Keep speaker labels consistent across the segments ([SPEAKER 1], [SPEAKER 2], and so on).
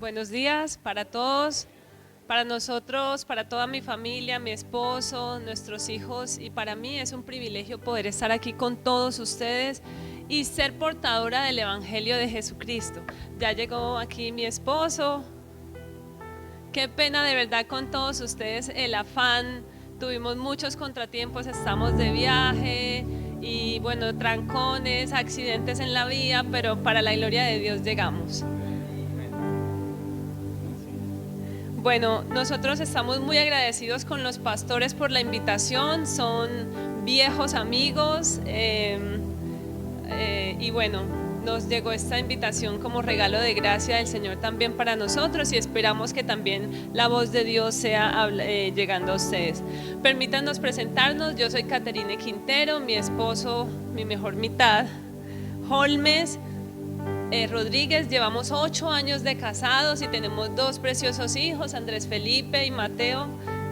[SPEAKER 1] Buenos días para todos, para nosotros, para toda mi familia, mi esposo, nuestros hijos, y para mí es un privilegio poder estar aquí con todos ustedes y ser portadora del Evangelio de Jesucristo. Ya llegó aquí mi esposo. Qué pena de verdad con todos ustedes el afán. Tuvimos muchos contratiempos, estamos de viaje y bueno, trancones, accidentes en la vía, pero para la gloria de Dios llegamos. Bueno, nosotros estamos muy agradecidos con los pastores por la invitación, son viejos amigos y bueno, nos llegó esta invitación como regalo de gracia del Señor también para nosotros y esperamos que también la voz de Dios sea llegando a ustedes. Permítanos presentarnos, yo soy Caterine Quintero, mi esposo, mi mejor mitad, Holmes Rodríguez, llevamos 8 años de casados y tenemos 2 preciosos hijos, Andrés Felipe y Mateo,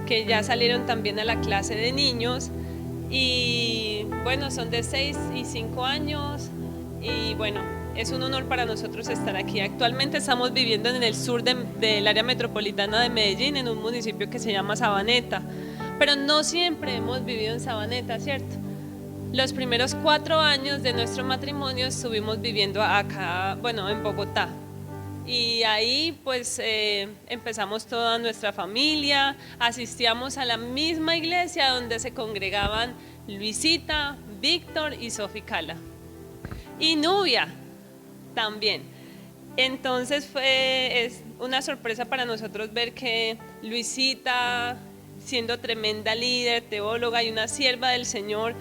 [SPEAKER 1] que ya salieron también a la clase de niños y bueno, son de 6 y 5 años y bueno, es un honor para nosotros estar aquí. Actualmente estamos viviendo en el sur del área metropolitana de Medellín, en un municipio que se llama Sabaneta, pero no siempre hemos vivido en Sabaneta, ¿cierto? Los primeros 4 años de nuestro matrimonio estuvimos viviendo acá, bueno, en Bogotá. Y ahí pues empezamos toda nuestra familia, asistíamos a la misma iglesia donde se congregaban Luisita, Víctor y Sofi Cala. Y Nubia también. Entonces es una sorpresa para nosotros ver que Luisita, siendo tremenda líder, teóloga y una sierva del Señor,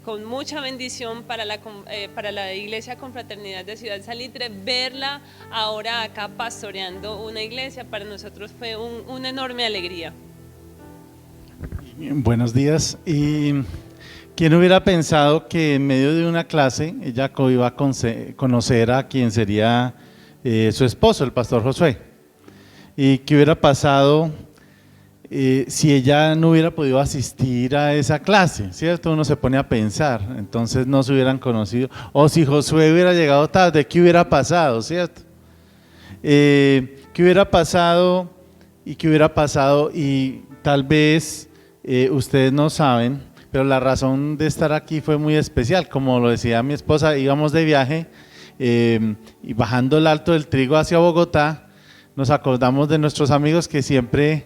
[SPEAKER 1] con mucha bendición para la Iglesia Confraternidad de Ciudad Salitre, verla ahora acá pastoreando una iglesia, para nosotros fue una enorme alegría.
[SPEAKER 2] Buenos días. ¿Y quién hubiera pensado que en medio de una clase ella iba a conocer a quien sería su esposo, el pastor Josué? ¿Y qué hubiera pasado si ella no hubiera podido asistir a esa clase? ¿Cierto? Uno se pone a pensar, entonces no se hubieran conocido. O si Josué hubiera llegado tarde, ¿qué hubiera pasado? ¿Cierto? ¿Qué hubiera pasado? ¿Y qué hubiera pasado? Y tal vez ustedes no saben, pero la razón de estar aquí fue muy especial. Como lo decía mi esposa, íbamos de viaje y bajando el Alto del Trigo hacia Bogotá, nos acordamos de nuestros amigos que siempre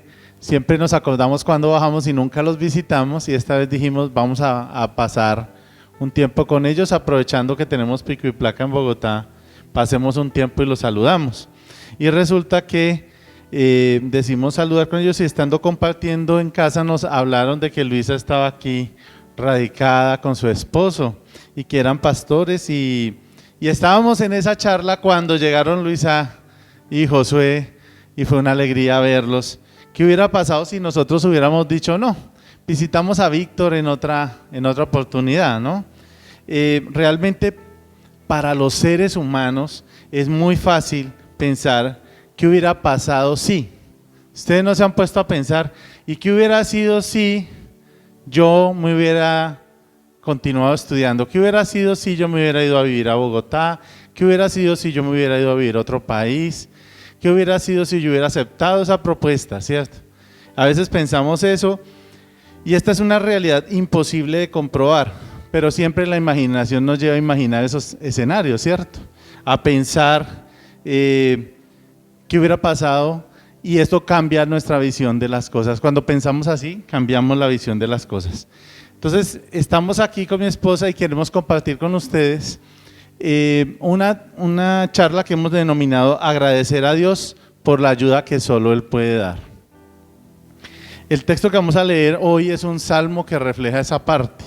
[SPEAKER 2] nos acordamos cuando bajamos y nunca los visitamos, y esta vez dijimos vamos a pasar un tiempo con ellos, aprovechando que tenemos pico y placa en Bogotá, pasemos un tiempo y los saludamos. Y resulta que decimos saludar con ellos y estando compartiendo en casa nos hablaron de que Luisa estaba aquí radicada con su esposo y que eran pastores y estábamos en esa charla cuando llegaron Luisa y Josué y fue una alegría verlos. ¿Qué hubiera pasado si nosotros hubiéramos dicho no? Visitamos a Víctor en otra oportunidad, ¿no? Realmente para los seres humanos es muy fácil pensar qué hubiera pasado si. Ustedes no se han puesto a pensar, ¿y qué hubiera sido si yo me hubiera continuado estudiando? ¿Qué hubiera sido si yo me hubiera ido a vivir a Bogotá? ¿Qué hubiera sido si yo me hubiera ido a vivir a otro país? ¿Qué hubiera sido si yo hubiera aceptado esa propuesta? ¿Cierto? A veces pensamos eso y esta es una realidad imposible de comprobar, pero siempre la imaginación nos lleva a imaginar esos escenarios, ¿cierto? A pensar qué hubiera pasado, y esto cambia nuestra visión de las cosas. Cuando pensamos así, cambiamos la visión de las cosas. Entonces, estamos aquí con mi esposa y queremos compartir con ustedes una charla que hemos denominado agradecer a Dios por la ayuda que solo Él puede dar. El texto que vamos a leer hoy es un salmo que refleja esa parte,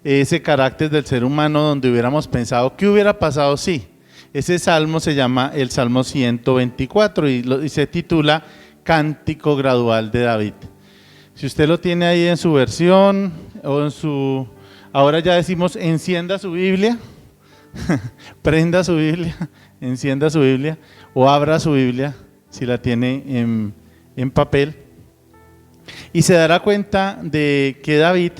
[SPEAKER 2] ese carácter del ser humano donde hubiéramos pensado ¿qué hubiera pasado si? Ese salmo se llama el Salmo 124 y se titula Cántico Gradual de David. Si usted lo tiene ahí en su versión o ahora ya decimos encienda su Biblia, prenda su Biblia, encienda su Biblia o abra su Biblia si la tiene en papel, y se dará cuenta de que David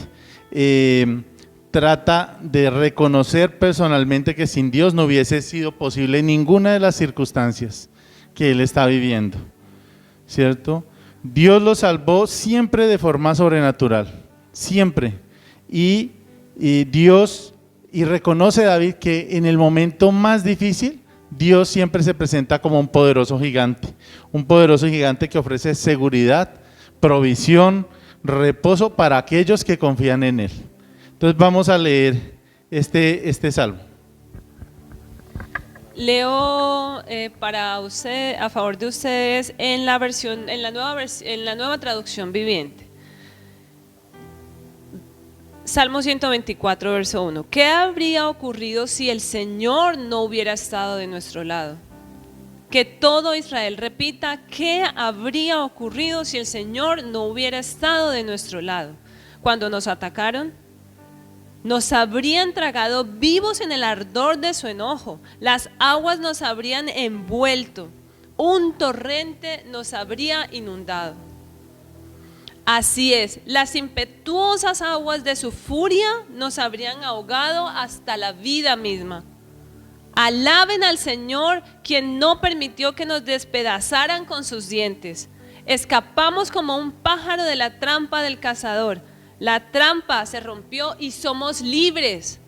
[SPEAKER 2] trata de reconocer personalmente que sin Dios no hubiese sido posible ninguna de las circunstancias. que él está viviendo, ¿cierto? Dios lo salvó siempre de forma sobrenatural, siempre. Y reconoce David que en el momento más difícil, Dios siempre se presenta como un poderoso gigante que ofrece seguridad, provisión, reposo para aquellos que confían en Él. Entonces vamos a leer este salmo.
[SPEAKER 1] Leo para usted, a favor de ustedes, en la nueva traducción viviente. Salmo 124, verso 1. ¿Qué habría ocurrido si el Señor no hubiera estado de nuestro lado? Que todo Israel repita, ¿qué habría ocurrido si el Señor no hubiera estado de nuestro lado? Cuando nos atacaron, nos habrían tragado vivos en el ardor de su enojo, las aguas nos habrían envuelto, un torrente nos habría inundado. Así es, las impetuosas aguas de su furia nos habrían ahogado hasta la vida misma. Alaben al Señor, quien no permitió que nos despedazaran con sus dientes. Escapamos como un pájaro de la trampa del cazador. La trampa se rompió y somos libres.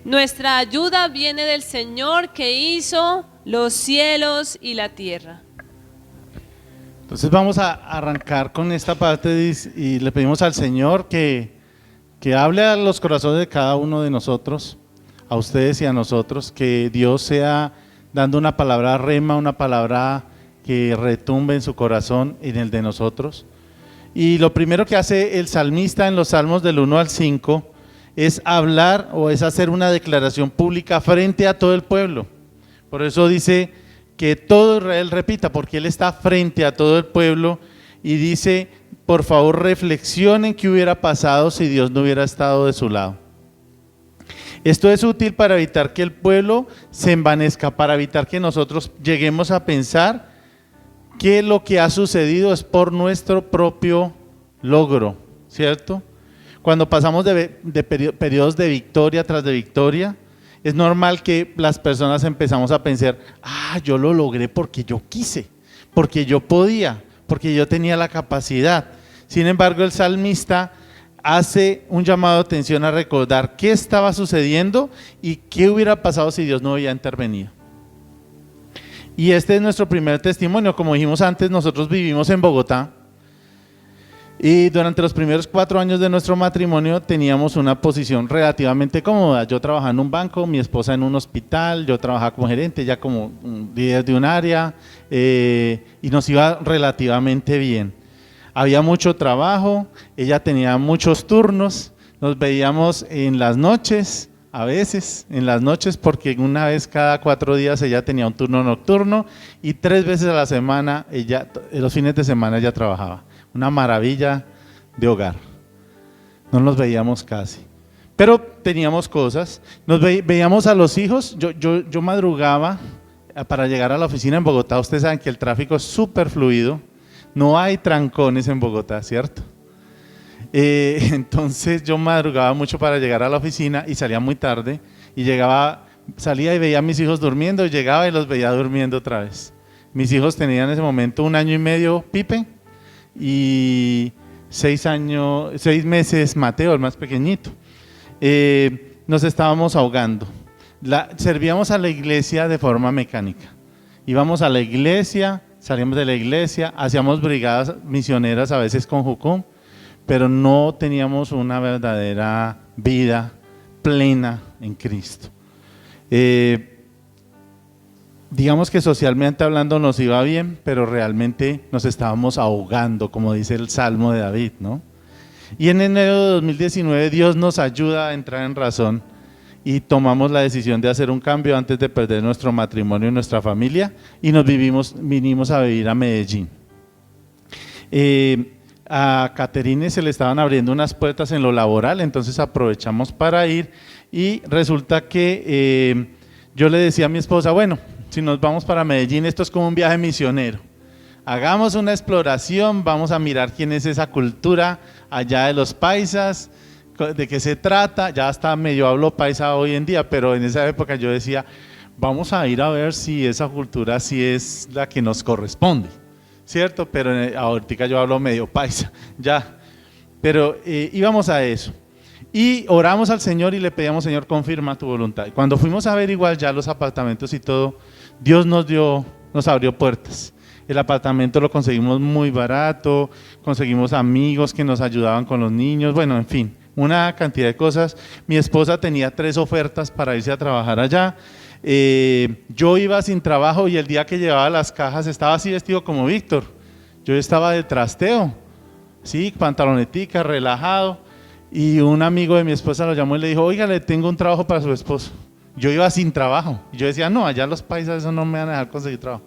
[SPEAKER 1] Nuestra ayuda viene del Señor que hizo los cielos y la tierra.
[SPEAKER 2] Entonces vamos a arrancar con esta parte y le pedimos al Señor que hable a los corazones de cada uno de nosotros, a ustedes y a nosotros, que Dios sea dando una palabra rema, una palabra que retumbe en su corazón y en el de nosotros. Y lo primero que hace el salmista en los salmos del 1 al 5 es hablar o es hacer una declaración pública frente a todo el pueblo. Por eso dice que todo Israel repita, porque él está frente a todo el pueblo y dice, por favor reflexionen qué hubiera pasado si Dios no hubiera estado de su lado. Esto es útil para evitar que el pueblo se envanezca, para evitar que nosotros lleguemos a pensar que lo que ha sucedido es por nuestro propio logro, ¿cierto? Cuando pasamos de periodos de victoria tras de victoria, es normal que las personas empezamos a pensar, yo lo logré porque yo quise, porque yo podía, porque yo tenía la capacidad. Sin embargo, el salmista hace un llamado de atención a recordar qué estaba sucediendo y qué hubiera pasado si Dios no había intervenido. Y este es nuestro primer testimonio. Como dijimos antes, nosotros vivimos en Bogotá y durante los primeros 4 años de nuestro matrimonio teníamos una posición relativamente cómoda. Yo trabajaba en un banco, mi esposa en un hospital, yo trabajaba como gerente, ella como líder de un área y nos iba relativamente bien. Había mucho trabajo, ella tenía muchos turnos, nos veíamos en las noches, a veces en las noches, porque una vez cada 4 días ella tenía un turno nocturno y 3 veces a la semana, los fines de semana ella trabajaba. Una maravilla de hogar. No nos veíamos casi. Pero teníamos cosas. Veíamos a los hijos. Yo madrugaba para llegar a la oficina en Bogotá. Ustedes saben que el tráfico es súper fluido. No hay trancones en Bogotá, ¿cierto? Entonces yo madrugaba mucho para llegar a la oficina y salía muy tarde. Y salía y veía a mis hijos durmiendo. Llegaba y los veía durmiendo otra vez. Mis hijos tenían en ese momento 1 año y medio Pipe y 6 meses Mateo, el más pequeñito. Nos estábamos ahogando. Servíamos a la iglesia de forma mecánica. Íbamos a la iglesia, salíamos de la iglesia, hacíamos brigadas misioneras a veces con Jucum, pero no teníamos una verdadera vida plena en Cristo. Digamos que socialmente hablando nos iba bien, pero realmente nos estábamos ahogando, como dice el Salmo de David, ¿no? Y en enero de 2019 Dios nos ayuda a entrar en razón y tomamos la decisión de hacer un cambio antes de perder nuestro matrimonio y nuestra familia y vinimos a vivir a Medellín. A Caterine se le estaban abriendo unas puertas en lo laboral, entonces aprovechamos para ir y resulta que yo le decía a mi esposa, bueno, si nos vamos para Medellín, esto es como un viaje misionero. Hagamos una exploración, vamos a mirar quién es esa cultura allá de los paisas, de qué se trata. Ya hasta medio hablo paisa hoy en día, pero en esa época yo decía, vamos a ir a ver si esa cultura sí es la que nos corresponde, ¿cierto? Pero ahorita yo hablo medio paisa, ya, pero íbamos a eso. Y oramos al Señor y le pedíamos, Señor, confirma tu voluntad. Y cuando fuimos a ver igual ya los apartamentos y todo, Dios nos abrió puertas. El apartamento lo conseguimos muy barato, conseguimos amigos que nos ayudaban con los niños, bueno, en fin, una cantidad de cosas. Mi esposa tenía 3 ofertas para irse a trabajar allá. Yo iba sin trabajo y el día que llevaba las cajas estaba así vestido como Víctor. Yo estaba de trasteo, sí, pantalonetica, relajado. Y un amigo de mi esposa lo llamó y le dijo, oiga, le tengo un trabajo para su esposo. Yo iba sin trabajo. Y yo decía, no, allá los paisas eso no me van a dejar conseguir trabajo.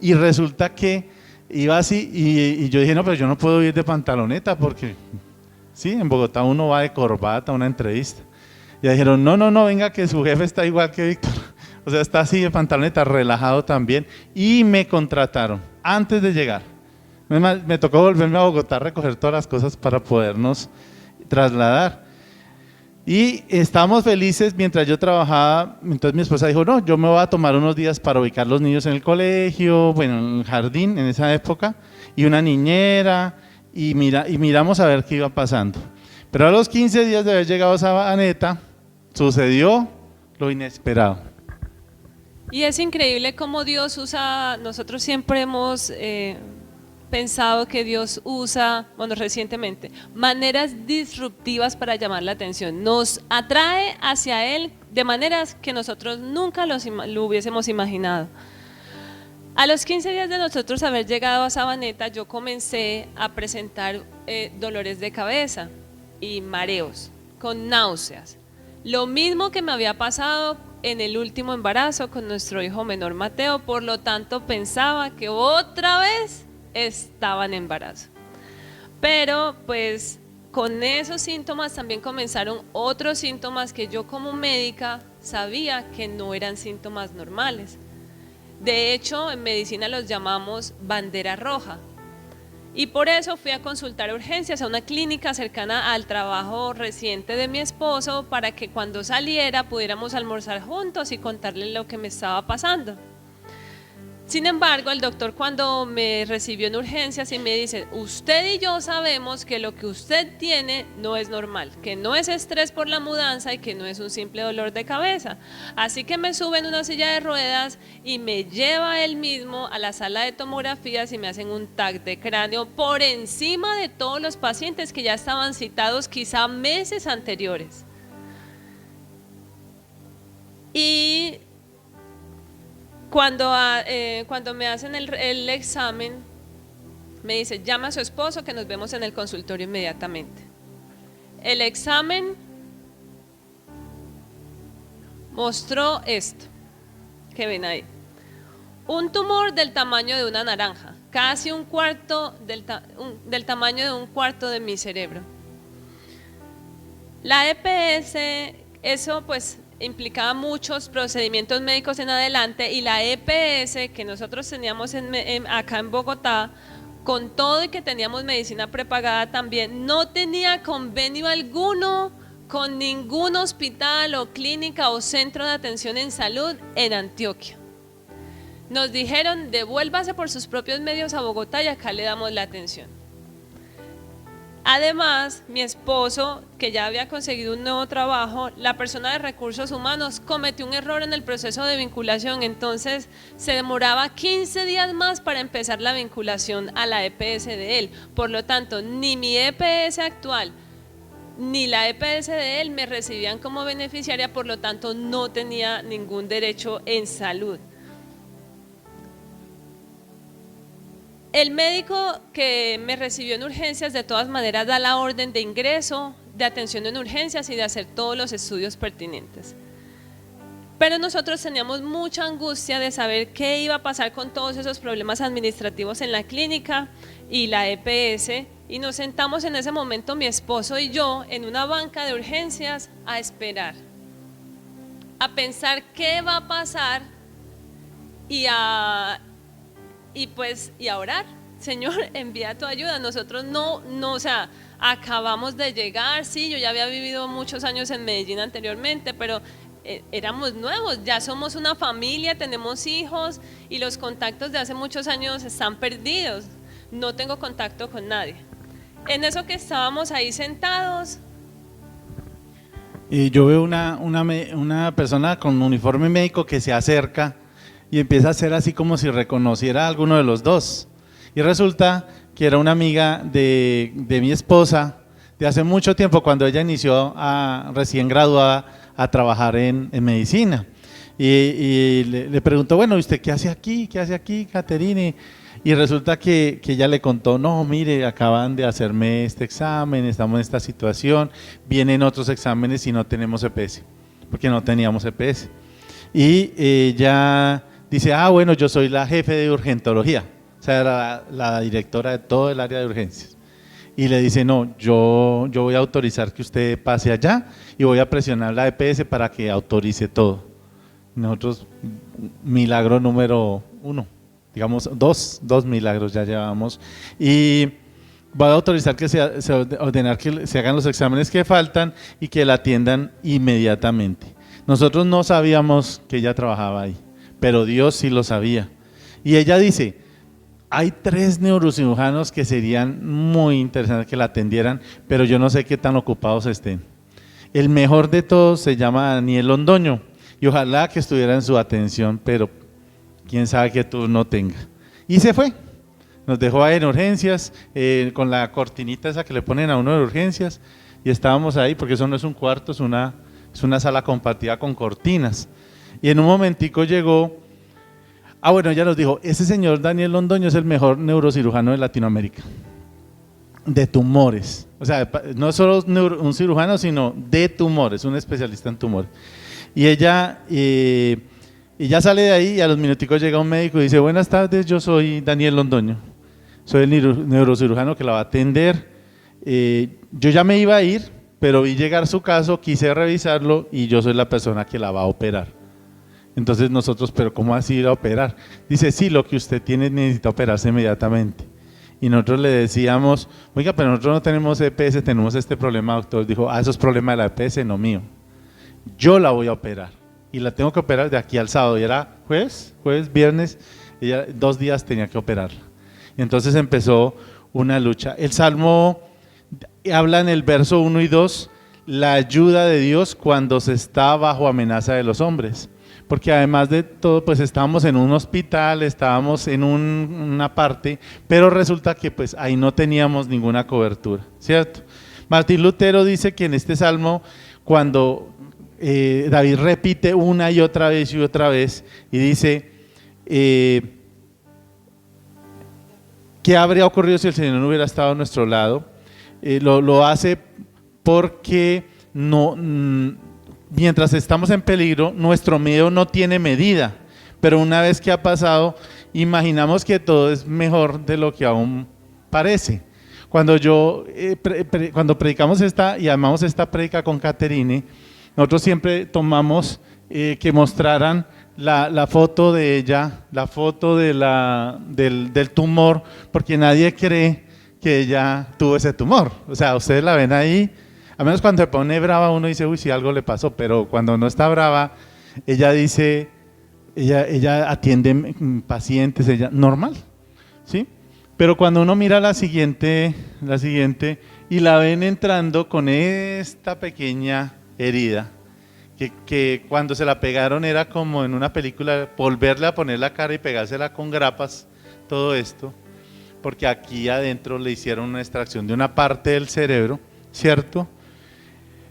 [SPEAKER 2] Y resulta que iba así y yo dije, no, pero yo no puedo ir de pantaloneta porque, sí, en Bogotá uno va de corbata a una entrevista. Y dijeron, no, venga que su jefe está igual que Víctor. O sea, está así de pantaloneta, relajado también. Y me contrataron antes de llegar. Me tocó volverme a Bogotá a recoger todas las cosas para podernos trasladar. Y estábamos felices mientras yo trabajaba. Entonces mi esposa dijo, no, yo me voy a tomar unos días para ubicar los niños en el colegio, bueno, en el jardín en esa época, y una niñera, y miramos a ver qué iba pasando. Pero a los 15 días de haber llegado a Sabaneta, sucedió lo inesperado.
[SPEAKER 1] Y es increíble cómo Dios usa, nosotros siempre hemos pensado que Dios usa, bueno, recientemente, maneras disruptivas para llamar la atención. Nos atrae hacia Él de maneras que nosotros nunca lo hubiésemos imaginado. A los 15 días de nosotros haber llegado a Sabaneta, yo comencé a presentar dolores de cabeza y mareos, con náuseas. Lo mismo que me había pasado en el último embarazo con nuestro hijo menor Mateo, por lo tanto pensaba que otra vez estaba en embarazo. Pero pues con esos síntomas también comenzaron otros síntomas que yo como médica sabía que no eran síntomas normales. De hecho, en medicina los llamamos bandera roja. Y por eso fui a consultar urgencias a una clínica cercana al trabajo reciente de mi esposo para que cuando saliera pudiéramos almorzar juntos y contarle lo que me estaba pasando. Sin embargo, el doctor cuando me recibió en urgencias y me dice, usted y yo sabemos que lo que usted tiene no es normal, que no es estrés por la mudanza y que no es un simple dolor de cabeza. Así que me sube en una silla de ruedas y me lleva él mismo a la sala de tomografías y me hacen un TAC de cráneo por encima de todos los pacientes que ya estaban citados quizá meses anteriores. Y cuando me hacen el examen, me dice, llama a su esposo que nos vemos en el consultorio inmediatamente. El examen mostró esto, que ven ahí. Un tumor del tamaño de una naranja, casi un cuarto del tamaño de un cuarto de mi cerebro. La EPS, eso pues implicaba muchos procedimientos médicos en adelante, y la EPS que nosotros teníamos acá en Bogotá, con todo y que teníamos medicina prepagada también, no tenía convenio alguno con ningún hospital o clínica o centro de atención en salud en Antioquia. Nos dijeron, devuélvase por sus propios medios a Bogotá y acá le damos la atención. Además, mi esposo, que ya había conseguido un nuevo trabajo, la persona de recursos humanos cometió un error en el proceso de vinculación, entonces se demoraba 15 días más para empezar la vinculación a la EPS de él. Por lo tanto, ni mi EPS actual ni la EPS de él me recibían como beneficiaria, por lo tanto no tenía ningún derecho en salud. El médico que me recibió en urgencias de todas maneras da la orden de ingreso, de atención en urgencias y de hacer todos los estudios pertinentes. Pero nosotros teníamos mucha angustia de saber qué iba a pasar con todos esos problemas administrativos en la clínica y la EPS, y nos sentamos en ese momento mi esposo y yo en una banca de urgencias a esperar, a pensar qué va a pasar y a orar. Señor, envía tu ayuda. Nosotros o sea, acabamos de llegar, sí, yo ya había vivido muchos años en Medellín anteriormente, pero éramos nuevos, ya somos una familia, tenemos hijos y los contactos de hace muchos años están perdidos, no tengo contacto con nadie. En eso que estábamos ahí sentados,
[SPEAKER 2] Y yo veo una persona con uniforme médico que se acerca y empieza a hacer así como si reconociera a alguno de los dos. Y resulta que era una amiga de mi esposa de hace mucho tiempo, cuando ella inició recién graduada a trabajar en medicina. Y le preguntó, bueno, ¿y usted qué hace aquí? ¿Qué hace aquí, Caterine? Y resulta que ella le contó, no, mire, acaban de hacerme este examen, estamos en esta situación, vienen otros exámenes y no tenemos EPS, porque no teníamos EPS. Y ella dice, bueno, yo soy la jefe de urgentología, o sea, era la directora de todo el área de urgencias. Y le dice, no, yo voy a autorizar que usted pase allá y voy a presionar la EPS para que autorice todo. Nosotros, milagro número 1. Digamos, dos milagros ya llevamos, y va a autorizar que ordenar que se hagan los exámenes que faltan y que la atiendan inmediatamente. Nosotros no sabíamos que ella trabajaba ahí, pero Dios sí lo sabía. Y ella dice, hay 3 neurocirujanos que serían muy interesantes que la atendieran, pero yo no sé qué tan ocupados estén. El mejor de todos se llama Daniel Londoño, y ojalá que estuviera en su atención, pero quién sabe qué turno tenga. Y se fue, nos dejó ahí en urgencias, con la cortinita esa que le ponen a uno de urgencias, y estábamos ahí, porque eso no es un cuarto, es una sala compartida con cortinas. Y en un momentico llegó, bueno, ella nos dijo, ese señor Daniel Londoño es el mejor neurocirujano de Latinoamérica, de tumores, o sea, no solo un cirujano, sino de tumores, un especialista en tumores. Y ella sale de ahí y a los minuticos llega un médico y dice, buenas tardes, yo soy Daniel Londoño, soy el neurocirujano que la va a atender. Yo ya me iba a ir, pero vi llegar su caso, quise revisarlo y yo soy la persona que la va a operar. Entonces nosotros, pero ¿cómo así ir a operar? Dice, sí, lo que usted tiene necesita operarse inmediatamente. Y nosotros le decíamos, oiga, pero nosotros no tenemos EPS, tenemos este problema, doctor. Dijo, eso es problema de la EPS, no mío. Yo la voy a operar y la tengo que operar de aquí al sábado, y era jueves, viernes, ella 2 días tenía que operarla. Y entonces empezó una lucha. El Salmo habla en el verso 1 y 2, la ayuda de Dios cuando se está bajo amenaza de los hombres, porque además de todo, pues estábamos en un hospital, estábamos en una parte, pero resulta que pues ahí no teníamos ninguna cobertura, ¿cierto? Martín Lutero dice que en este Salmo, cuando David repite una y otra vez y dice, ¿qué habría ocurrido si el Señor no hubiera estado a nuestro lado? Lo hace porque mientras estamos en peligro, nuestro miedo no tiene medida, pero una vez que ha pasado, imaginamos que todo es mejor de lo que aún parece. Cuando cuando predicamos y armamos esta prédica con Caterine, nosotros siempre tomamos que mostraran la foto de ella, la foto del tumor, porque nadie cree que ella tuvo ese tumor. O sea, ustedes la ven ahí, a menos cuando se pone brava uno dice, uy, si algo le pasó, pero cuando no está brava, ella dice, ella atiende pacientes, ella normal, ¿sí? Pero cuando uno mira la siguiente, y la ven entrando con esta pequeña herida, que cuando se la pegaron era como en una película, volverle a poner la cara y pegársela con grapas, todo esto, porque aquí adentro le hicieron una extracción de una parte del cerebro, ¿cierto?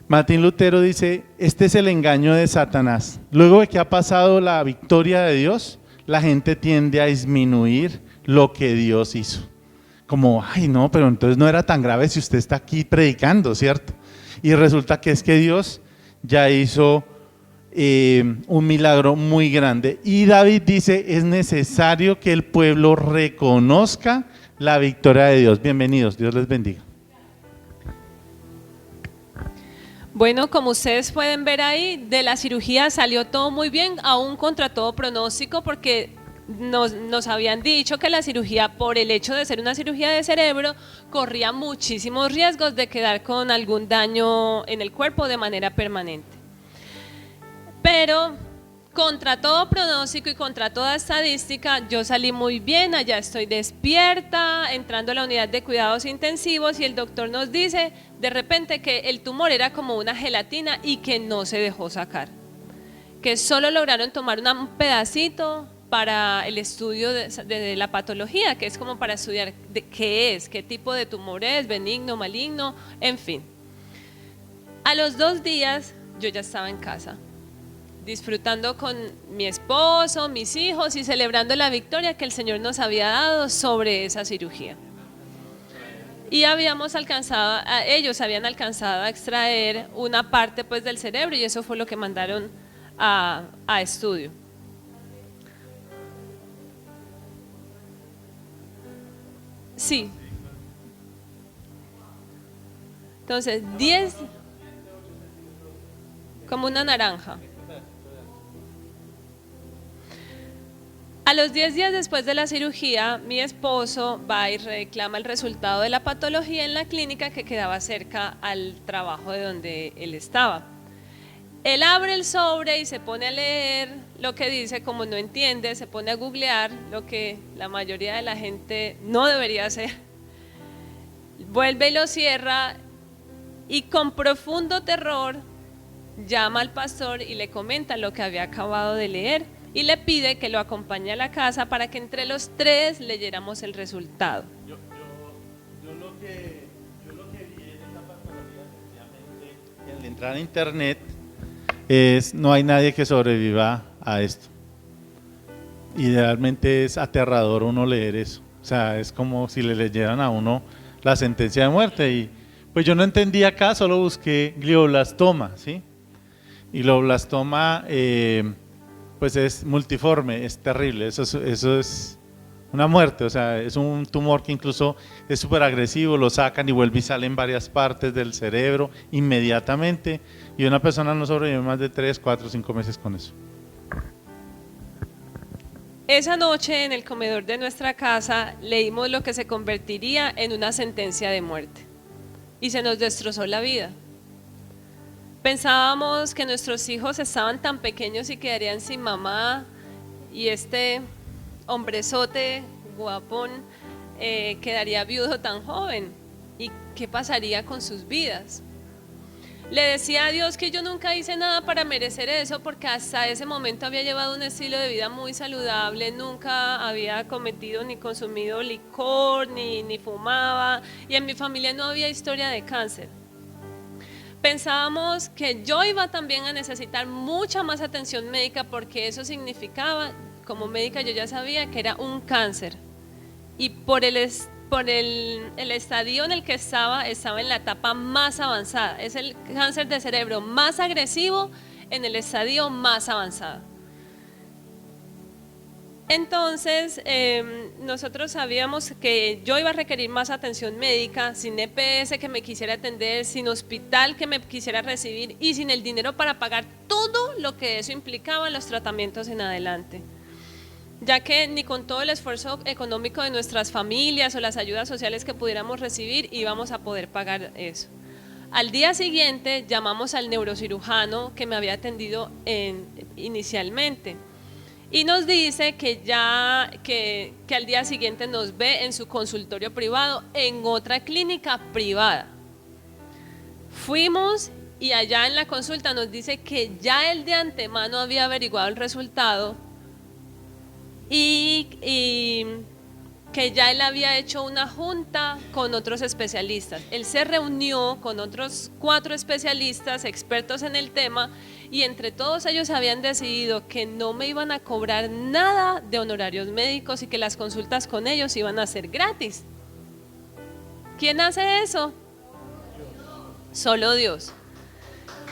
[SPEAKER 2] Martín Lutero dice, este es el engaño de Satanás. Luego de que ha pasado la victoria de Dios, la gente tiende a disminuir lo que Dios hizo. Como, ay no, pero entonces no era tan grave si usted está aquí predicando, ¿cierto? Y resulta que es que Dios ya hizo un milagro muy grande. Y David dice, es necesario que el pueblo reconozca la victoria de Dios. Bienvenidos, Dios les bendiga.
[SPEAKER 1] Bueno, como ustedes pueden ver ahí, de la cirugía salió todo muy bien, aún contra todo pronóstico, porque nos habían dicho que la cirugía, por el hecho de ser una cirugía de cerebro, corría muchísimos riesgos de quedar con algún daño en el cuerpo de manera permanente. Pero contra todo pronóstico y contra toda estadística, yo salí muy bien, allá estoy despierta, entrando a la unidad de cuidados intensivos y el doctor nos dice de repente que el tumor era como una gelatina y que no se dejó sacar, que solo lograron tomar un pedacito para el estudio de la patología, que es como para estudiar qué es, qué tipo de tumor es, benigno, maligno, en fin. A los 2 días yo ya estaba en casa, disfrutando con mi esposo, mis hijos y celebrando la victoria que el Señor nos había dado sobre esa cirugía. Y ellos habían alcanzado a extraer una parte pues del cerebro y eso fue lo que mandaron a estudio. Sí. Entonces, 10, como una naranja. A los 10 días después de la cirugía, mi esposo va y reclama el resultado de la patología en la clínica que quedaba cerca al trabajo de donde él estaba. Él abre el sobre y se pone a leer lo que dice, como no entiende, se pone a googlear lo que la mayoría de la gente no debería hacer. Vuelve y lo cierra y con profundo terror llama al pastor y le comenta lo que había acabado de leer y le pide que lo acompañe a la casa para que entre los 3 leyéramos el resultado.
[SPEAKER 2] Yo lo que vi en esta patología, sencillamente, al entrar a internet, no hay nadie que sobreviva a esto. Idealmente es aterrador uno leer eso. O sea, es como si le leyeran a uno la sentencia de muerte. Y pues yo no entendí acá, solo busqué glioblastoma, ¿sí? Y glioblastoma pues es multiforme, es terrible, eso es una muerte, o sea, es un tumor que incluso es súper agresivo, lo sacan y vuelve y sale en varias partes del cerebro inmediatamente y una persona no sobrevive más de 3, 4, 5 meses con eso.
[SPEAKER 1] Esa noche en el comedor de nuestra casa leímos lo que se convertiría en una sentencia de muerte y se nos destrozó la vida. Pensábamos que nuestros hijos estaban tan pequeños y quedarían sin mamá y este hombrezote guapón quedaría viudo tan joven. ¿Y qué pasaría con sus vidas? Le decía a Dios que yo nunca hice nada para merecer eso porque hasta ese momento había llevado un estilo de vida muy saludable, nunca había cometido ni consumido licor, ni fumaba y en mi familia no había historia de cáncer. Pensábamos que yo iba también a necesitar mucha más atención médica porque eso significaba, como médica yo ya sabía que era un cáncer y por el estadio en el que estaba en la etapa más avanzada, es el cáncer de cerebro más agresivo en el estadio más avanzado. Entonces, nosotros sabíamos que yo iba a requerir más atención médica, sin EPS que me quisiera atender, sin hospital que me quisiera recibir y sin el dinero para pagar todo lo que eso implicaba en los tratamientos en adelante. Ya que ni con todo el esfuerzo económico de nuestras familias o las ayudas sociales que pudiéramos recibir íbamos a poder pagar eso. Al día siguiente llamamos al neurocirujano que me había atendido inicialmente. Y nos dice que al día siguiente nos ve en su consultorio privado en otra clínica privada. Fuimos y allá en la consulta nos dice que ya él de antemano había averiguado el resultado y que ya él había hecho una junta con otros especialistas. Él se reunió con otros 4 especialistas expertos en el tema y entre todos ellos habían decidido que no me iban a cobrar nada de honorarios médicos y que las consultas con ellos iban a ser gratis. ¿Quién hace eso? Solo Dios.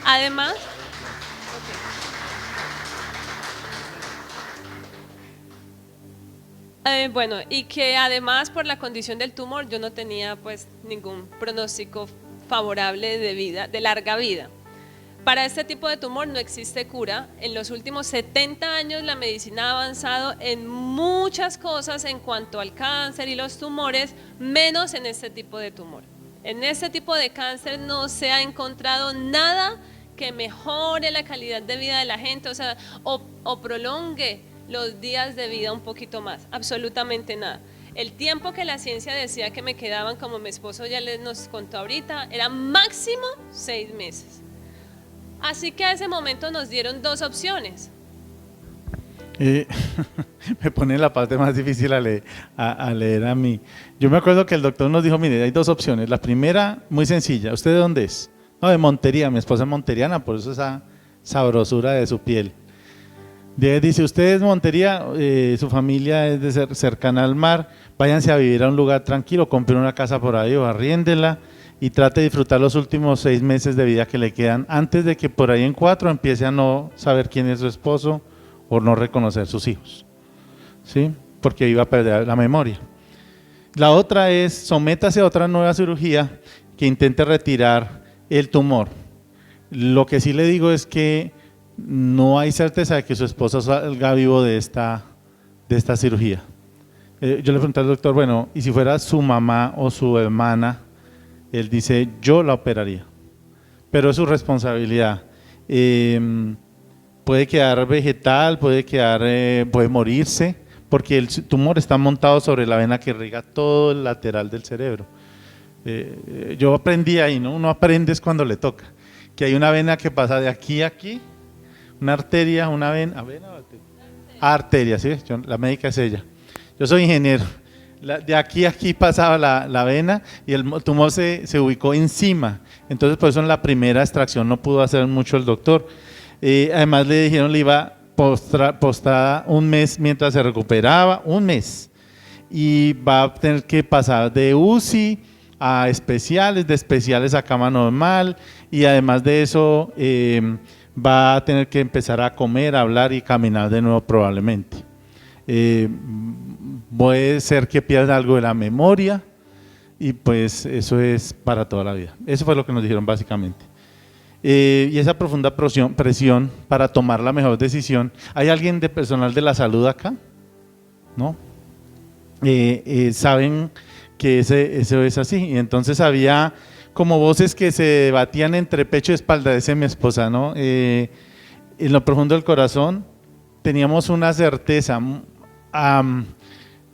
[SPEAKER 1] Además, bueno, y que además por la condición del tumor yo no tenía pues ningún pronóstico favorable de vida, de larga vida. Para este tipo de tumor no existe cura. En los últimos 70 años la medicina ha avanzado en muchas cosas en cuanto al cáncer y los tumores, menos en este tipo de tumor. En este tipo de cáncer no se ha encontrado nada que mejore la calidad de vida de la gente, o sea, o prolongue los días de vida un poquito más, absolutamente nada. El tiempo que la ciencia decía que me quedaban, como mi esposo ya nos contó ahorita, era máximo 6 meses. Así que a ese momento nos dieron 2 opciones.
[SPEAKER 2] Me pone la parte más difícil a leer a mí. Yo me acuerdo que el doctor nos dijo, mire, hay 2 opciones. La primera, muy sencilla. ¿Usted de dónde es? No, de Montería. Mi esposa es monteriana, por eso esa sabrosura de su piel. Dice, usted es Montería, su familia es de cercana al mar, váyanse a vivir a un lugar tranquilo, compre una casa por ahí o arriéndela y trate de disfrutar los últimos 6 meses de vida que le quedan antes de que por ahí en 4 empiece a no saber quién es su esposo o no reconocer sus hijos, ¿sí? Porque iba a perder la memoria. La otra es, sométase a otra nueva cirugía que intente retirar el tumor. Lo que sí le digo es que no hay certeza de que su esposo salga vivo de esta cirugía. Yo le pregunté al doctor, bueno, ¿y si fuera su mamá o su hermana? Él dice, yo la operaría, pero es su responsabilidad. Puede quedar vegetal, puede morirse, porque el tumor está montado sobre la vena que irriga todo el lateral del cerebro. Yo aprendí ahí, ¿no? Uno aprende es cuando le toca, que hay una vena que pasa de aquí a aquí, una arteria, una vena, arteria, ¿sí? La médica es ella. Yo soy ingeniero. De aquí a aquí pasaba la vena y el tumor se ubicó encima. Entonces, por eso en la primera extracción no pudo hacer mucho el doctor. Además le dijeron le iba postrada 1 mes mientras se recuperaba, 1 mes. Y va a tener que pasar de UCI a especiales, de especiales a cama normal. Y además de eso va a tener que empezar a comer, a hablar y caminar de nuevo probablemente. Puede ser que pierda algo de la memoria y pues eso es para toda la vida. Eso fue lo que nos dijeron básicamente. Y esa profunda presión para tomar la mejor decisión. ¿Hay alguien de personal de la salud acá? ¿No? Saben que eso es así. Y entonces había como voces que se debatían entre pecho y espalda, dice mi esposa, ¿no? En lo profundo del corazón teníamos una certeza.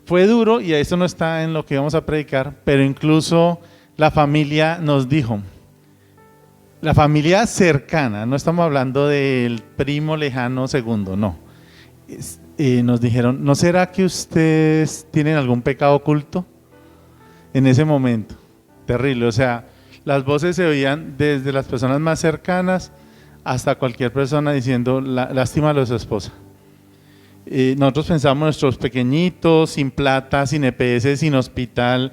[SPEAKER 2] Fue duro y eso no está en lo que vamos a predicar, pero incluso la familia nos dijo, la familia cercana, no estamos hablando del primo lejano segundo, no. Nos dijeron, ¿no será que ustedes tienen algún pecado oculto? En ese momento, terrible, o sea, las voces se oían desde las personas más cercanas hasta cualquier persona diciendo, lástima a su esposa. Nosotros pensamos nuestros pequeñitos, sin plata, sin EPS, sin hospital,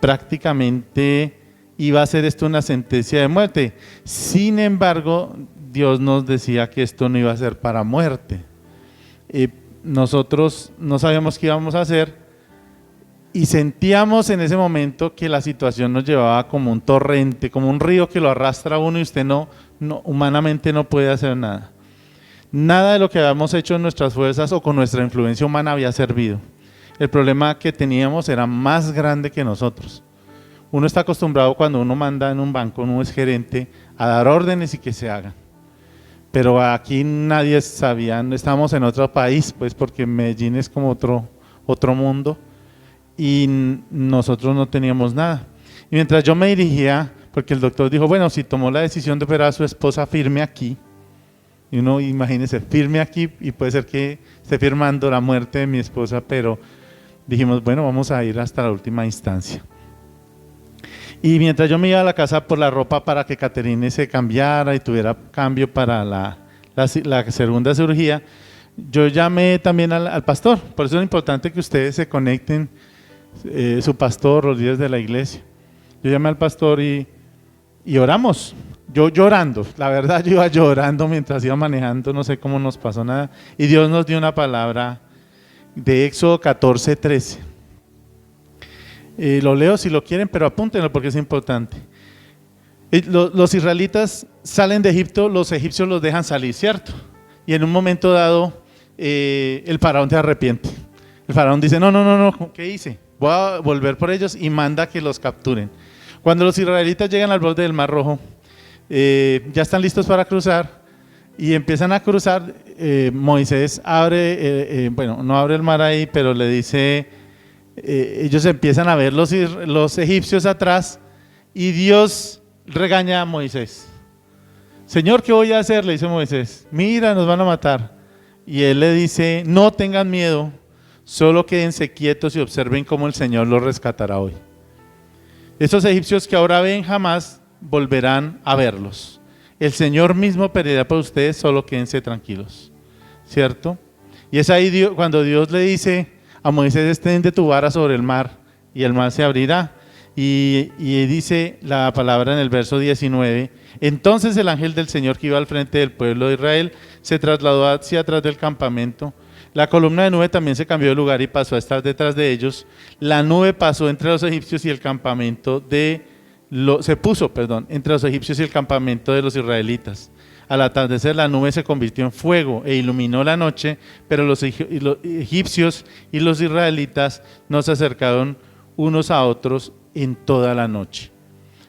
[SPEAKER 2] prácticamente iba a ser esto una sentencia de muerte. Sin embargo, Dios nos decía que esto no iba a ser para muerte. Nosotros no sabíamos qué íbamos a hacer y sentíamos en ese momento que la situación nos llevaba como un torrente, como un río que lo arrastra a uno y usted humanamente no puede hacer nada. Nada de lo que habíamos hecho en nuestras fuerzas o con nuestra influencia humana había servido. El problema que teníamos era más grande que nosotros. Uno está acostumbrado cuando uno manda en un banco, uno es gerente, a dar órdenes y que se hagan. Pero aquí nadie sabía, estábamos en otro país, pues porque Medellín es como otro mundo y nosotros no teníamos nada. Y mientras yo me dirigía, porque el doctor dijo, bueno, si tomó la decisión de operar a su esposa, firme aquí. Y uno, imagínese, firme aquí y puede ser que esté firmando la muerte de mi esposa, pero dijimos, bueno, vamos a ir hasta la última instancia. Y mientras yo me iba a la casa por la ropa para que Caterine se cambiara y tuviera cambio para la segunda cirugía, yo llamé también al pastor. Por eso es importante que ustedes se conecten, su pastor, los líderes de la iglesia. Yo llamé al pastor y oramos. Yo llorando, la verdad yo iba llorando mientras iba manejando, no sé cómo nos pasó nada. Y Dios nos dio una palabra de Éxodo 14:13. Lo leo si lo quieren, pero apúntenlo porque es importante. Los israelitas salen de Egipto, los egipcios los dejan salir, ¿cierto? Y en un momento dado el faraón se arrepiente. El faraón dice, no, ¿qué hice? Voy a volver por ellos y manda que los capturen. Cuando los israelitas llegan al borde del Mar Rojo, ya están listos para cruzar y empiezan a cruzar. Moisés abre, bueno, no abre el mar ahí, pero le dice, ellos empiezan a ver los egipcios atrás y Dios regaña a Moisés. Señor, ¿qué voy a hacer? Le dice Moisés, mira, nos van a matar. Y él le dice, no tengan miedo, solo quédense quietos y observen cómo el Señor los rescatará hoy. Esos egipcios que ahora ven jamás volverán a verlos. El Señor mismo peleará por ustedes, solo quédense tranquilos, ¿cierto? Y es ahí cuando Dios le dice a Moisés, extiende tu vara sobre el mar y el mar se abrirá. Y dice la palabra en el verso 19, entonces el ángel del Señor que iba al frente del pueblo de Israel se trasladó hacia atrás del campamento. La columna de nube también se cambió de lugar y pasó a estar detrás de ellos. La nube pasó entre los egipcios y el campamento entre los egipcios y el campamento de los israelitas. Al atardecer la nube se convirtió en fuego e iluminó la noche, pero los egipcios y los israelitas no se acercaron unos a otros en toda la noche.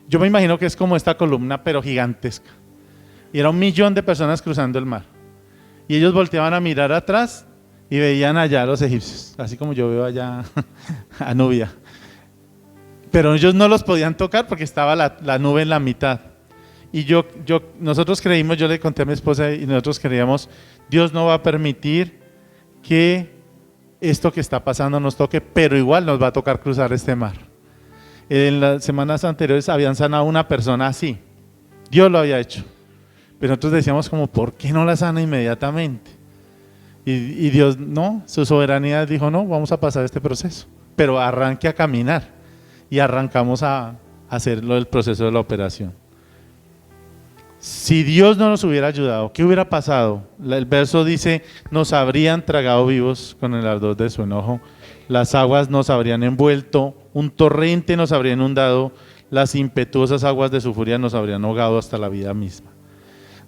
[SPEAKER 2] Yo me imagino que es como esta columna, pero gigantesca. Y era 1.000.000 de personas cruzando el mar. Y ellos volteaban a mirar atrás y veían allá a los egipcios, así como yo veo allá a Nubia. Pero ellos no los podían tocar porque estaba la nube en la mitad. Y nosotros creímos, yo le conté a mi esposa y nosotros creíamos, Dios no va a permitir que esto que está pasando nos toque, pero igual nos va a tocar cruzar este mar. En las semanas anteriores habían sanado a una persona así, Dios lo había hecho, pero nosotros decíamos como, ¿por qué no la sana inmediatamente? Y Dios no, su soberanía dijo, no, vamos a pasar este proceso, pero arranque a caminar. Y arrancamos a hacer el proceso de la operación. Si Dios no nos hubiera ayudado, ¿qué hubiera pasado? El verso dice, nos habrían tragado vivos con el ardor de su enojo, las aguas nos habrían envuelto, un torrente nos habría inundado, las impetuosas aguas de su furia nos habrían ahogado hasta la vida misma.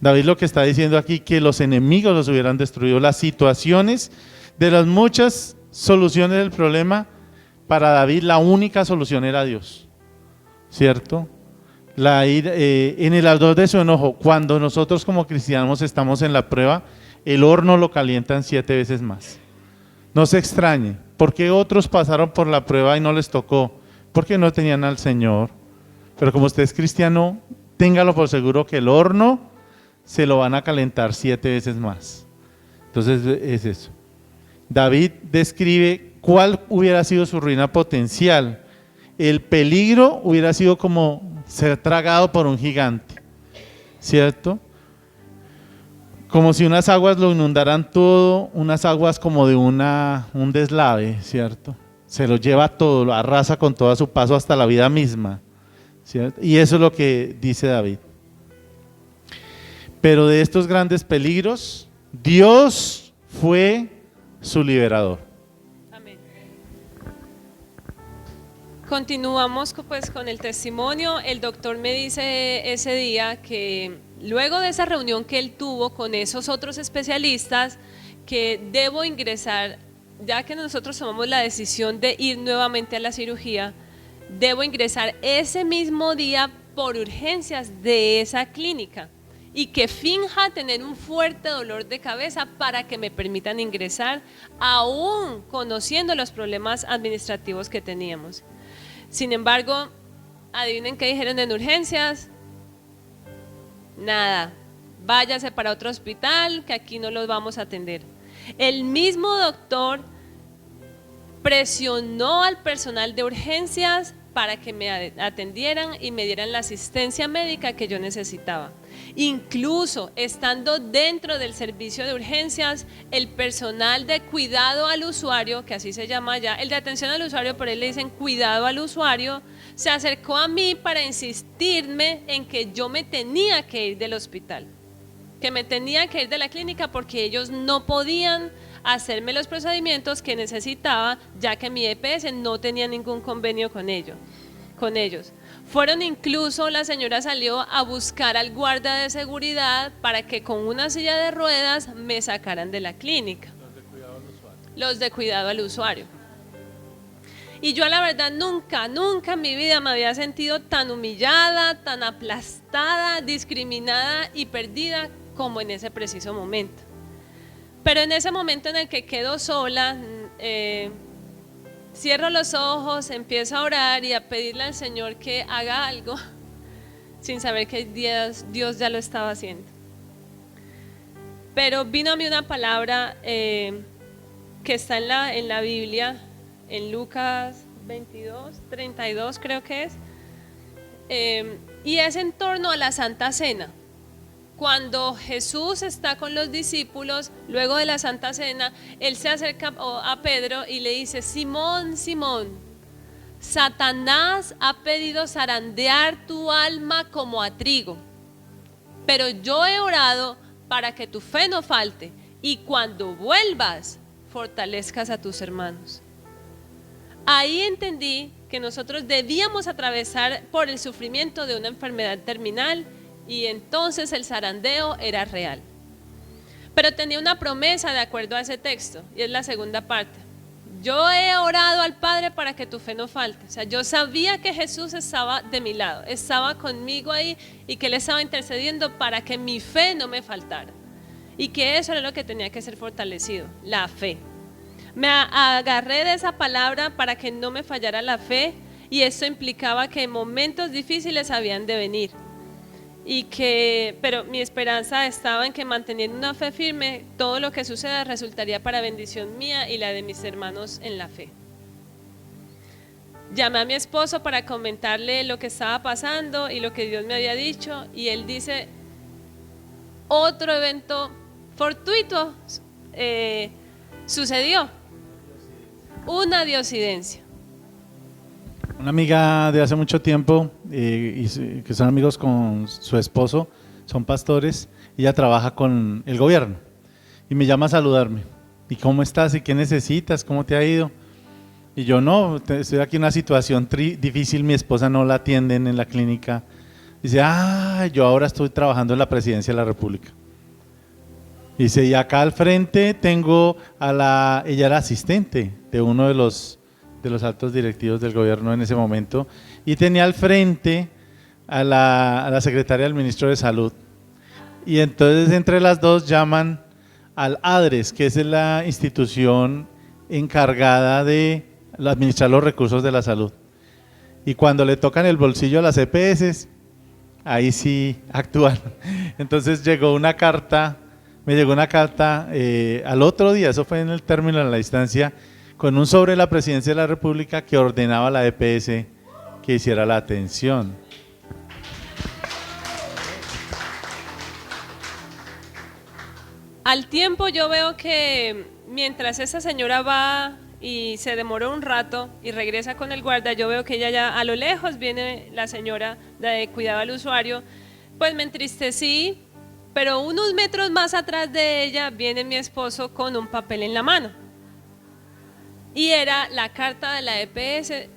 [SPEAKER 2] David lo que está diciendo aquí, que los enemigos los hubieran destruido, las situaciones de las muchas soluciones del problema. Para David la única solución era Dios, ¿cierto? En el ardor de su enojo, cuando nosotros como cristianos estamos en la prueba, el horno lo calientan 7 veces más. No se extrañe, porque otros pasaron por la prueba y no les tocó, porque no tenían al Señor. Pero como usted es cristiano, téngalo por seguro que el horno se lo van a calentar 7 veces más. Entonces es eso. David describe cuál hubiera sido su ruina potencial. El peligro hubiera sido como ser tragado por un gigante, ¿cierto? Como si unas aguas lo inundaran todo, unas aguas como de un deslave, ¿cierto? Se lo lleva todo, lo arrasa con todo a su paso hasta la vida misma, ¿cierto? Y eso es lo que dice David. Pero de estos grandes peligros, Dios fue su liberador.
[SPEAKER 1] Continuamos pues con el testimonio. El doctor me dice ese día que luego de esa reunión que él tuvo con esos otros especialistas, que debo ingresar, ya que nosotros tomamos la decisión de ir nuevamente a la cirugía, debo ingresar ese mismo día por urgencias de esa clínica y que finja tener un fuerte dolor de cabeza para que me permitan ingresar, aún conociendo los problemas administrativos que teníamos. Sin embargo, adivinen qué dijeron en urgencias. Nada, váyase para otro hospital que aquí no los vamos a atender. El mismo doctor presionó al personal de urgencias para que me atendieran y me dieran la asistencia médica que yo necesitaba. Incluso estando dentro del servicio de urgencias, el personal de cuidado al usuario, que así se llama allá, el de atención al usuario, por ahí le dicen cuidado al usuario, se acercó a mí para insistirme en que yo me tenía que ir del hospital, que me tenía que ir de la clínica porque ellos no podían hacerme los procedimientos que necesitaba, ya que mi EPS no tenía ningún convenio con ellos. Fueron incluso, la señora salió a buscar al guardia de seguridad para que con una silla de ruedas me sacaran de la clínica. Los de cuidado al usuario. Y yo la verdad nunca en mi vida me había sentido tan humillada, tan aplastada, discriminada y perdida como en ese preciso momento. Pero en ese momento en el que quedo sola, cierro los ojos, empiezo a orar y a pedirle al Señor que haga algo, sin saber que Dios ya lo estaba haciendo. Pero vino a mí una palabra que está en la Biblia, en Lucas 22, 32 creo que es, y es en torno a la Santa Cena. Cuando Jesús está con los discípulos, luego de la Santa Cena, Él se acerca a Pedro y le dice: Simón, Simón, Satanás ha pedido zarandear tu alma como a trigo, pero yo he orado para que tu fe no falte y cuando vuelvas fortalezcas a tus hermanos. Ahí entendí que nosotros debíamos atravesar por el sufrimiento de una enfermedad terminal y entonces el zarandeo era real. Pero tenía una promesa de acuerdo a ese texto y es la segunda parte. Yo he orado al Padre para que tu fe no falte. O sea, yo sabía que Jesús estaba de mi lado, estaba conmigo ahí y que Él estaba intercediendo para que mi fe no me faltara. Y que eso era lo que tenía que ser fortalecido, la fe. Me agarré de esa palabra para que no me fallara la fe y eso implicaba que momentos difíciles habían de venir. Pero mi esperanza estaba en que manteniendo una fe firme, todo lo que suceda resultaría para bendición mía y la de mis hermanos en la fe. Llamé a mi esposo para comentarle lo que estaba pasando y lo que Dios me había dicho y él dice: otro evento fortuito sucedió, una diosidencia.
[SPEAKER 2] Una amiga de hace mucho tiempo, que son amigos con su esposo, son pastores, y ella trabaja con el gobierno y me llama a saludarme. ¿Y cómo estás? ¿Y qué necesitas? ¿Cómo te ha ido? Y yo: no, estoy aquí en una situación difícil, mi esposa no la atienden en la clínica. Dice: yo ahora estoy trabajando en la presidencia de la República. Dice: y acá al frente tengo ella era asistente de uno de los altos directivos del gobierno en ese momento, y tenía al frente a la secretaria del ministro de Salud. Y entonces entre las dos llaman al ADRES, que es la institución encargada de administrar los recursos de la salud. Y cuando le tocan el bolsillo a las EPS, ahí sí actúan. Entonces me llegó una carta al otro día, eso fue en el término de la instancia, con un sobre de la presidencia de la República que ordenaba a la EPS que hiciera la atención.
[SPEAKER 1] Al tiempo yo veo que mientras esa señora va y se demoró un rato y regresa con el guarda, yo veo que ella ya a lo lejos viene la señora de cuidado al usuario, pues me entristecí, pero unos metros más atrás de ella viene mi esposo con un papel en la mano. Y era la carta de la EPS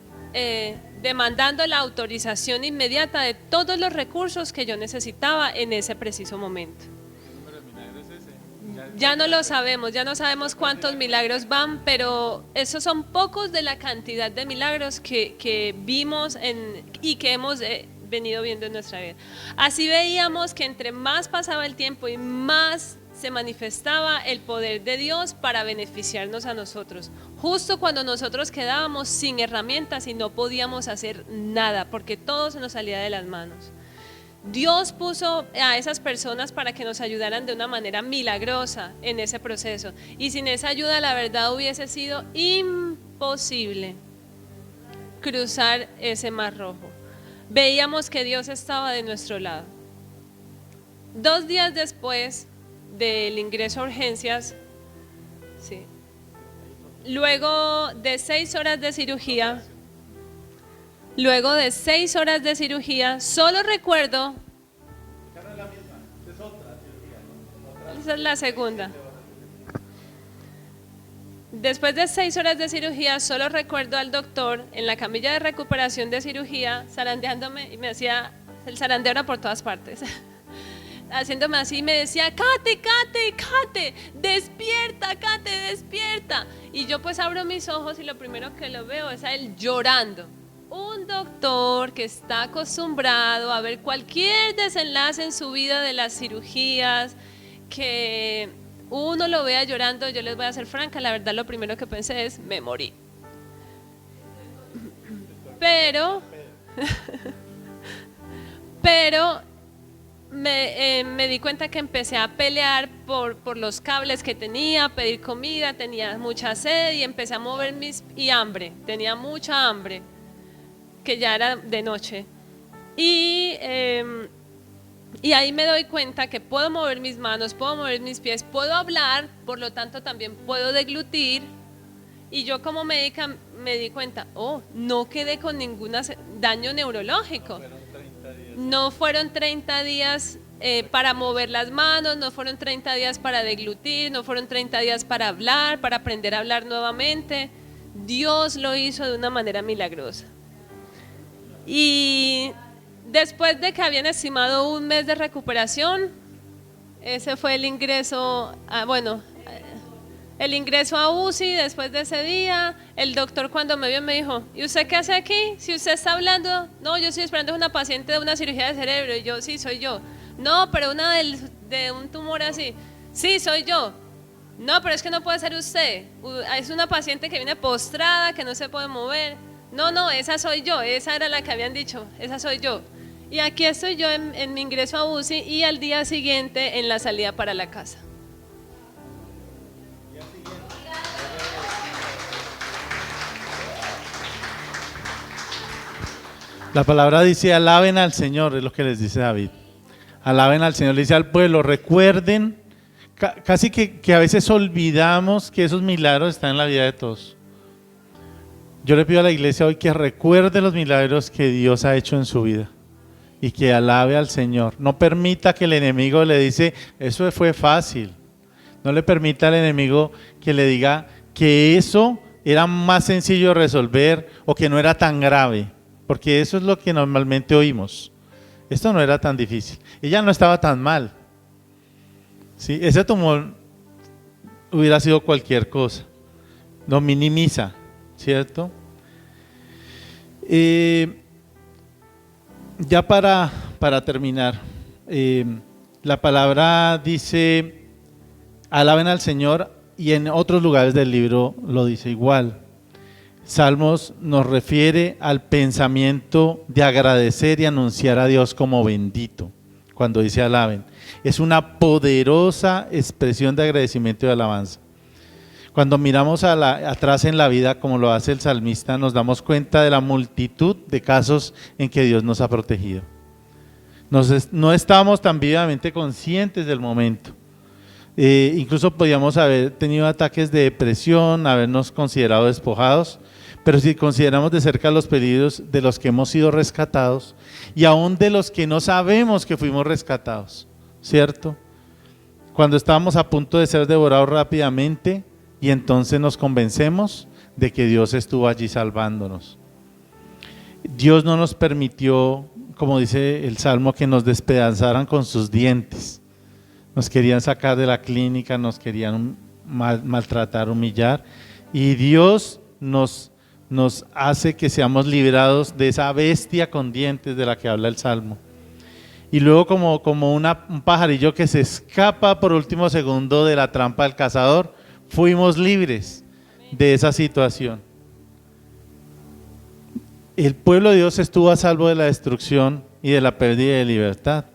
[SPEAKER 1] demandando la autorización inmediata de todos los recursos que yo necesitaba en ese preciso momento.
[SPEAKER 2] ¿Qué número de milagros es ese?
[SPEAKER 1] Ya no lo sabemos, ya no sabemos cuántos milagros van, pero esos son pocos de la cantidad de milagros que vimos y que hemos venido viendo en nuestra vida. Así veíamos que entre más pasaba el tiempo y más se manifestaba el poder de Dios para beneficiarnos a nosotros, justo cuando nosotros quedábamos sin herramientas y no podíamos hacer nada, porque todo se nos salía de las manos. Dios puso a esas personas para que nos ayudaran de una manera milagrosa en ese proceso, y sin esa ayuda la verdad hubiese sido imposible cruzar ese mar rojo. Veíamos que Dios estaba de nuestro lado. 2 días después del ingreso a urgencias, sí, luego de 6 horas de cirugía, solo recuerdo, esa es la segunda. Después de 6 horas de cirugía, solo recuerdo al doctor en la camilla de recuperación de cirugía zarandeándome, y me hacía el zarandeo era por todas partes. Haciéndome así, me decía: Kate, despierta, Kate, despierta. Y yo pues abro mis ojos y lo primero que lo veo es a él llorando. Un doctor que está acostumbrado a ver cualquier desenlace en su vida de las cirugías, que uno lo vea llorando, yo les voy a ser franca, la verdad lo primero que pensé es, me morí. Pero me di cuenta que empecé a pelear por los cables que tenía, a pedir comida, tenía mucha sed y empecé a mover y hambre, tenía mucha hambre, que ya era de noche. Y ahí me doy cuenta que puedo mover mis manos, puedo mover mis pies, puedo hablar, por lo tanto también puedo deglutir. Y yo como médica me di cuenta, no quedé con ningún daño neurológico. No fueron 30 días para mover las manos, no fueron 30 días para deglutir, no fueron 30 días para hablar, para aprender a hablar nuevamente. Dios lo hizo de una manera milagrosa. Y después de que habían estimado 1 mes de recuperación, ese fue el ingreso, el ingreso a UCI. Después de ese día, el doctor cuando me vio me dijo, ¿y usted qué hace aquí? Si usted está hablando, no, yo estoy esperando a una paciente de una cirugía de cerebro. Y yo, sí, soy yo. No, pero una de un tumor así. Sí, soy yo. No, pero es que no puede ser usted. Es una paciente que viene postrada, que no se puede mover. No, esa soy yo, esa era la que habían dicho, esa soy yo. Y aquí estoy yo en mi ingreso a UCI y al día siguiente en la salida para la casa.
[SPEAKER 2] La palabra dice, alaben al Señor, es lo que les dice David. Alaben al Señor, le dice al pueblo, recuerden, casi que a veces olvidamos que esos milagros están en la vida de todos. Yo le pido a la iglesia hoy que recuerde los milagros que Dios ha hecho en su vida y que alabe al Señor. No permita que el enemigo le dice, eso fue fácil. No le permita al enemigo que le diga que eso era más sencillo de resolver o que no era tan grave, porque eso es lo que normalmente oímos. Esto no era tan difícil. Ella no estaba tan mal. ¿Sí? Ese tumor hubiera sido cualquier cosa. Lo minimiza, ¿cierto? Ya para terminar, la palabra dice, alaben al Señor, y en otros lugares del libro lo dice igual. Salmos nos refiere al pensamiento de agradecer y anunciar a Dios como bendito, cuando dice alaben. Es una poderosa expresión de agradecimiento y alabanza. Cuando miramos atrás en la vida, como lo hace el salmista, nos damos cuenta de la multitud de casos en que Dios nos ha protegido. No estábamos tan vivamente conscientes del momento. Incluso podíamos haber tenido ataques de depresión, habernos considerado despojados, pero si consideramos de cerca los peligros de los que hemos sido rescatados y aún de los que no sabemos que fuimos rescatados, ¿cierto? Cuando estábamos a punto de ser devorados rápidamente y entonces nos convencemos de que Dios estuvo allí salvándonos. Dios no nos permitió, como dice el Salmo, que nos despedazaran con sus dientes. Nos querían sacar de la clínica, nos querían maltratar, humillar, y Dios nos hace que seamos liberados de esa bestia con dientes de la que habla el Salmo. Y luego como un pajarillo que se escapa por último segundo de la trampa del cazador, fuimos libres de esa situación. El pueblo de Dios estuvo a salvo de la destrucción y de la pérdida de libertad.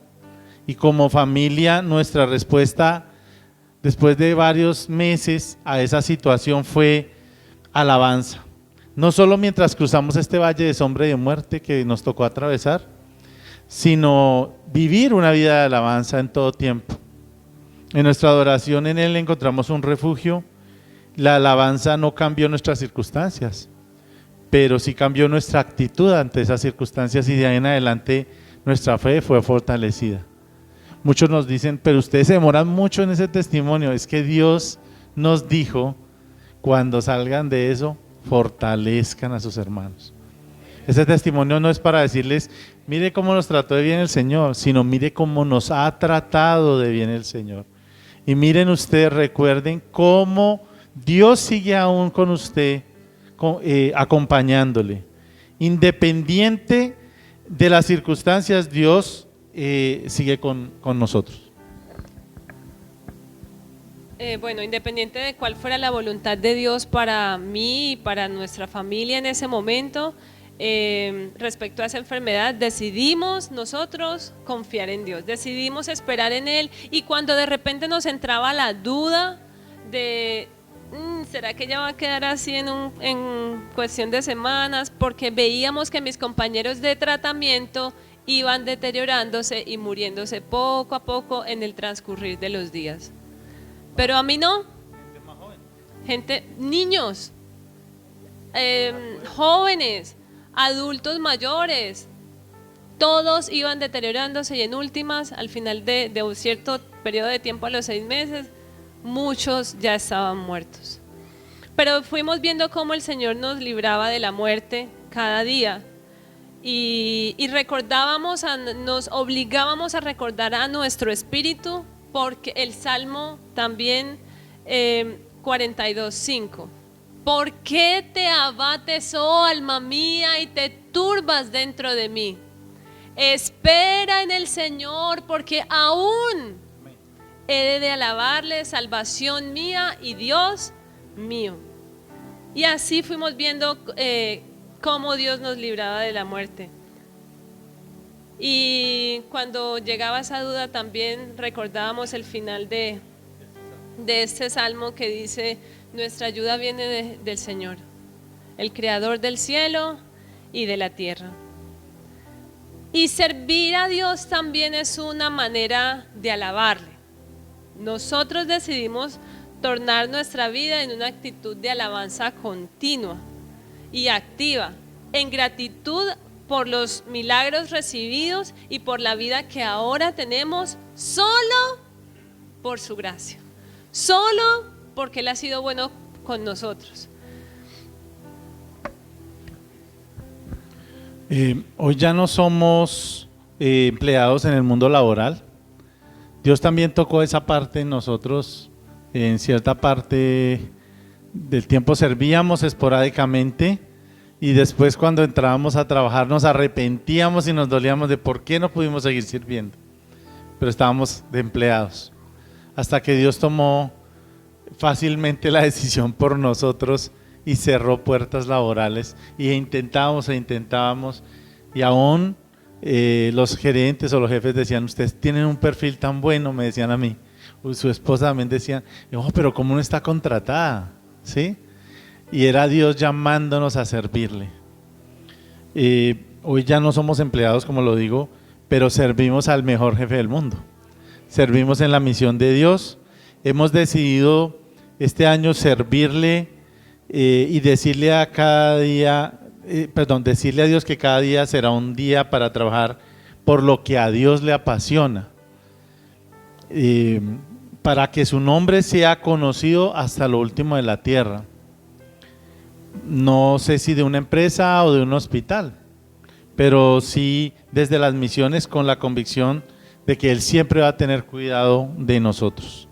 [SPEAKER 2] Y como familia, nuestra respuesta después de varios meses a esa situación fue alabanza. No solo mientras cruzamos este valle de sombra y de muerte que nos tocó atravesar, sino vivir una vida de alabanza en todo tiempo. En nuestra adoración en Él encontramos un refugio. La alabanza no cambió nuestras circunstancias, pero sí cambió nuestra actitud ante esas circunstancias, y de ahí en adelante nuestra fe fue fortalecida. Muchos nos dicen, pero ustedes se demoran mucho en ese testimonio. Es que Dios nos dijo, cuando salgan de eso, fortalezcan a sus hermanos. Ese testimonio no es para decirles, mire cómo nos trató de bien el Señor, sino mire cómo nos ha tratado de bien el Señor. Y miren ustedes, recuerden cómo Dios sigue aún con usted, acompañándole. Independiente de las circunstancias, Dios sigue con nosotros.
[SPEAKER 1] Bueno, independiente de cuál fuera la voluntad de Dios para mí y para nuestra familia en ese momento, respecto a esa enfermedad, decidimos nosotros confiar en Dios, decidimos esperar en Él, y cuando de repente nos entraba la duda de ¿será que ya va a quedar así en cuestión de semanas? Porque veíamos que mis compañeros de tratamiento iban deteriorándose y muriéndose poco a poco en el transcurrir de los días. Pero a mí no. Niños, jóvenes, adultos mayores, todos iban deteriorándose, y en últimas, al final de un cierto periodo de tiempo, a los 6 meses, muchos ya estaban muertos. Pero fuimos viendo cómo el Señor nos libraba de la muerte cada día, y recordábamos, nos obligábamos a recordar a nuestro espíritu, porque el Salmo también 42:5. ¿Por qué te abates, oh alma mía, y te turbas dentro de mí? Espera en el Señor, porque aún he de alabarle, salvación mía y Dios mío. Y así fuimos viendo cómo Dios nos libraba de la muerte. Y cuando llegaba esa duda, también recordábamos el final de este salmo que dice: nuestra ayuda viene del Señor, el creador del cielo y de la tierra. Y servir a Dios también es una manera de alabarle. Nosotros decidimos tornar nuestra vida en una actitud de alabanza continua y activa, en gratitud por los milagros recibidos y por la vida que ahora tenemos, solo por su gracia, solo porque Él ha sido bueno con nosotros.
[SPEAKER 2] Hoy ya no somos empleados en el mundo laboral. Dios también tocó esa parte en nosotros. En cierta parte del tiempo servíamos esporádicamente, y después, cuando entrábamos a trabajar, nos arrepentíamos y nos dolíamos de por qué no pudimos seguir sirviendo, pero estábamos de empleados, hasta que Dios tomó fácilmente la decisión por nosotros y cerró puertas laborales, y intentábamos y aún los gerentes o los jefes decían: ustedes tienen un perfil tan bueno, me decían a mí. Su esposa también decía: oh, pero ¿cómo no está contratada? ¿Sí? Y era Dios llamándonos a servirle. Hoy ya no somos empleados, como lo digo, pero servimos al mejor jefe del mundo. Servimos en la misión de Dios. Hemos decidido este año servirle y decirle a Dios que cada día será un día para trabajar por lo que a Dios le apasiona, para que su nombre sea conocido hasta lo último de la tierra. No sé si de una empresa o de un hospital, pero sí desde las misiones, con la convicción de que Él siempre va a tener cuidado de nosotros.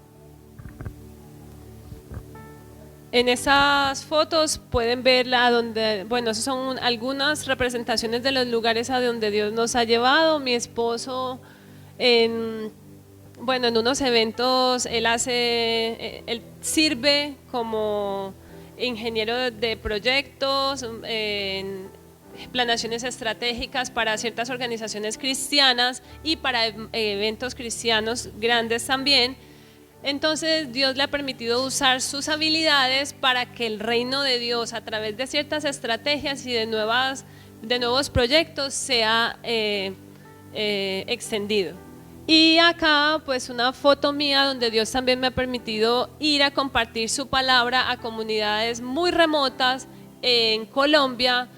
[SPEAKER 1] En esas fotos pueden ver esas son algunas representaciones de los lugares a donde Dios nos ha llevado. Mi esposo en unos eventos, él sirve como ingeniero de proyectos, en planeaciones estratégicas para ciertas organizaciones cristianas y para eventos cristianos grandes también. Entonces Dios le ha permitido usar sus habilidades para que el reino de Dios, a través de ciertas estrategias y de nuevos proyectos, sea extendido. Y acá pues una foto mía donde Dios también me ha permitido ir a compartir su palabra a comunidades muy remotas en Colombia,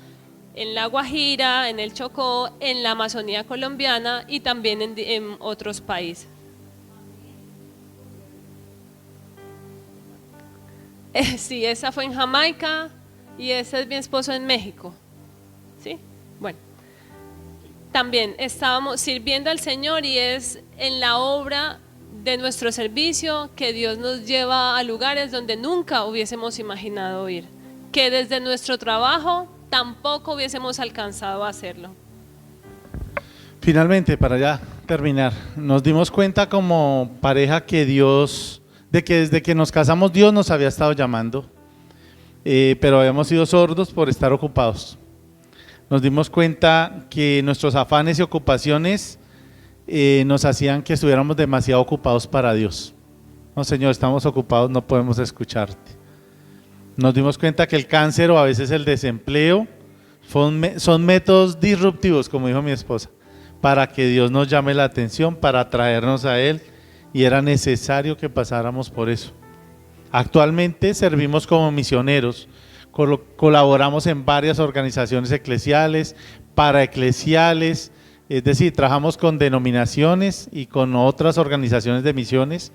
[SPEAKER 1] en La Guajira, en el Chocó, en la Amazonía colombiana y también en otros países. Sí, esa fue en Jamaica y ese es mi esposo en México. ¿Sí? Bueno. También estábamos sirviendo al Señor, y es en la obra de nuestro servicio, que Dios nos lleva a lugares donde nunca hubiésemos imaginado ir, que desde nuestro trabajo tampoco hubiésemos alcanzado a hacerlo.
[SPEAKER 2] Finalmente, para ya terminar, nos dimos cuenta como pareja que de que desde que nos casamos Dios nos había estado llamando, pero habíamos sido sordos por estar ocupados. Nos dimos cuenta que nuestros afanes y ocupaciones nos hacían que estuviéramos demasiado ocupados para Dios. No, Señor, estamos ocupados, no podemos escucharte. Nos dimos cuenta que el cáncer o a veces el desempleo son métodos disruptivos, como dijo mi esposa, para que Dios nos llame la atención, para atraernos a Él, y era necesario que pasáramos por eso. Actualmente servimos como misioneros, colaboramos en varias organizaciones eclesiales, paraeclesiales, es decir, trabajamos con denominaciones y con otras organizaciones de misiones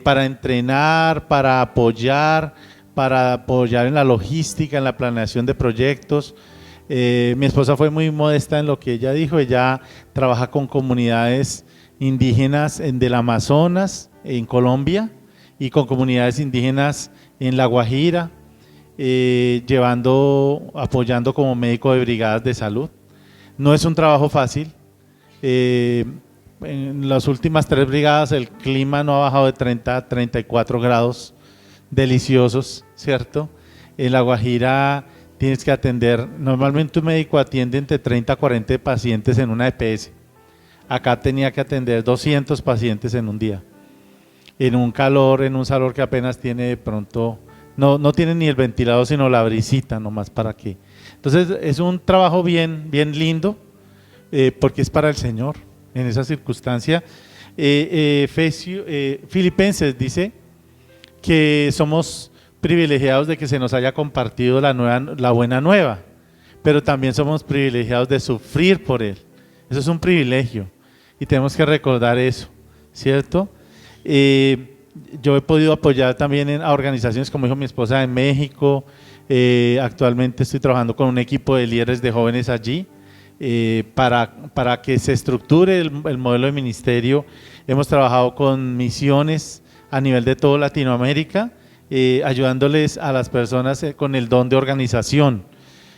[SPEAKER 2] para entrenar, para apoyar en la logística, en la planeación de proyectos. Mi esposa fue muy modesta en lo que ella dijo. Ella trabaja con comunidades indígenas del Amazonas, en Colombia, y con comunidades indígenas en La Guajira, apoyando como médico de brigadas de salud. No es un trabajo fácil. En las últimas 3 brigadas el clima no ha bajado de 30 a 34 grados deliciosos, ¿cierto? En La Guajira tienes que atender, normalmente un médico atiende entre 30 a 40 pacientes en una EPS. Acá tenía que atender 200 pacientes en un día, en un calor que apenas tiene de pronto, no tiene ni el ventilador sino la brisita nomás para qué. Entonces es un trabajo bien lindo, porque es para el Señor en esa circunstancia. Filipenses dice que somos privilegiados de que se nos haya compartido la buena nueva, pero también somos privilegiados de sufrir por Él. Eso es un privilegio y tenemos que recordar eso, ¿cierto? Yo he podido apoyar también a organizaciones, como dijo mi esposa, en México. Actualmente estoy trabajando con un equipo de líderes de jóvenes allí para que se estructure el modelo de ministerio. Hemos trabajado con misiones a nivel de toda Latinoamérica, ayudándoles a las personas con el don de organización.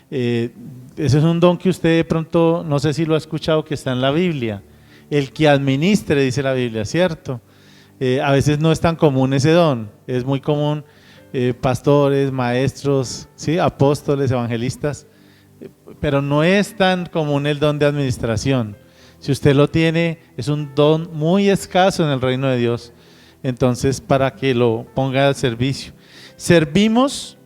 [SPEAKER 2] Ese es un don que usted de pronto, no sé si lo ha escuchado, que está en la Biblia. El que administre, dice la Biblia, ¿cierto? A veces no es tan común ese don, es muy común pastores, maestros, ¿sí? Apóstoles, evangelistas, pero no es tan común el don de administración. Si usted lo tiene, es un don muy escaso en el reino de Dios, entonces para que lo ponga al servicio. Servimos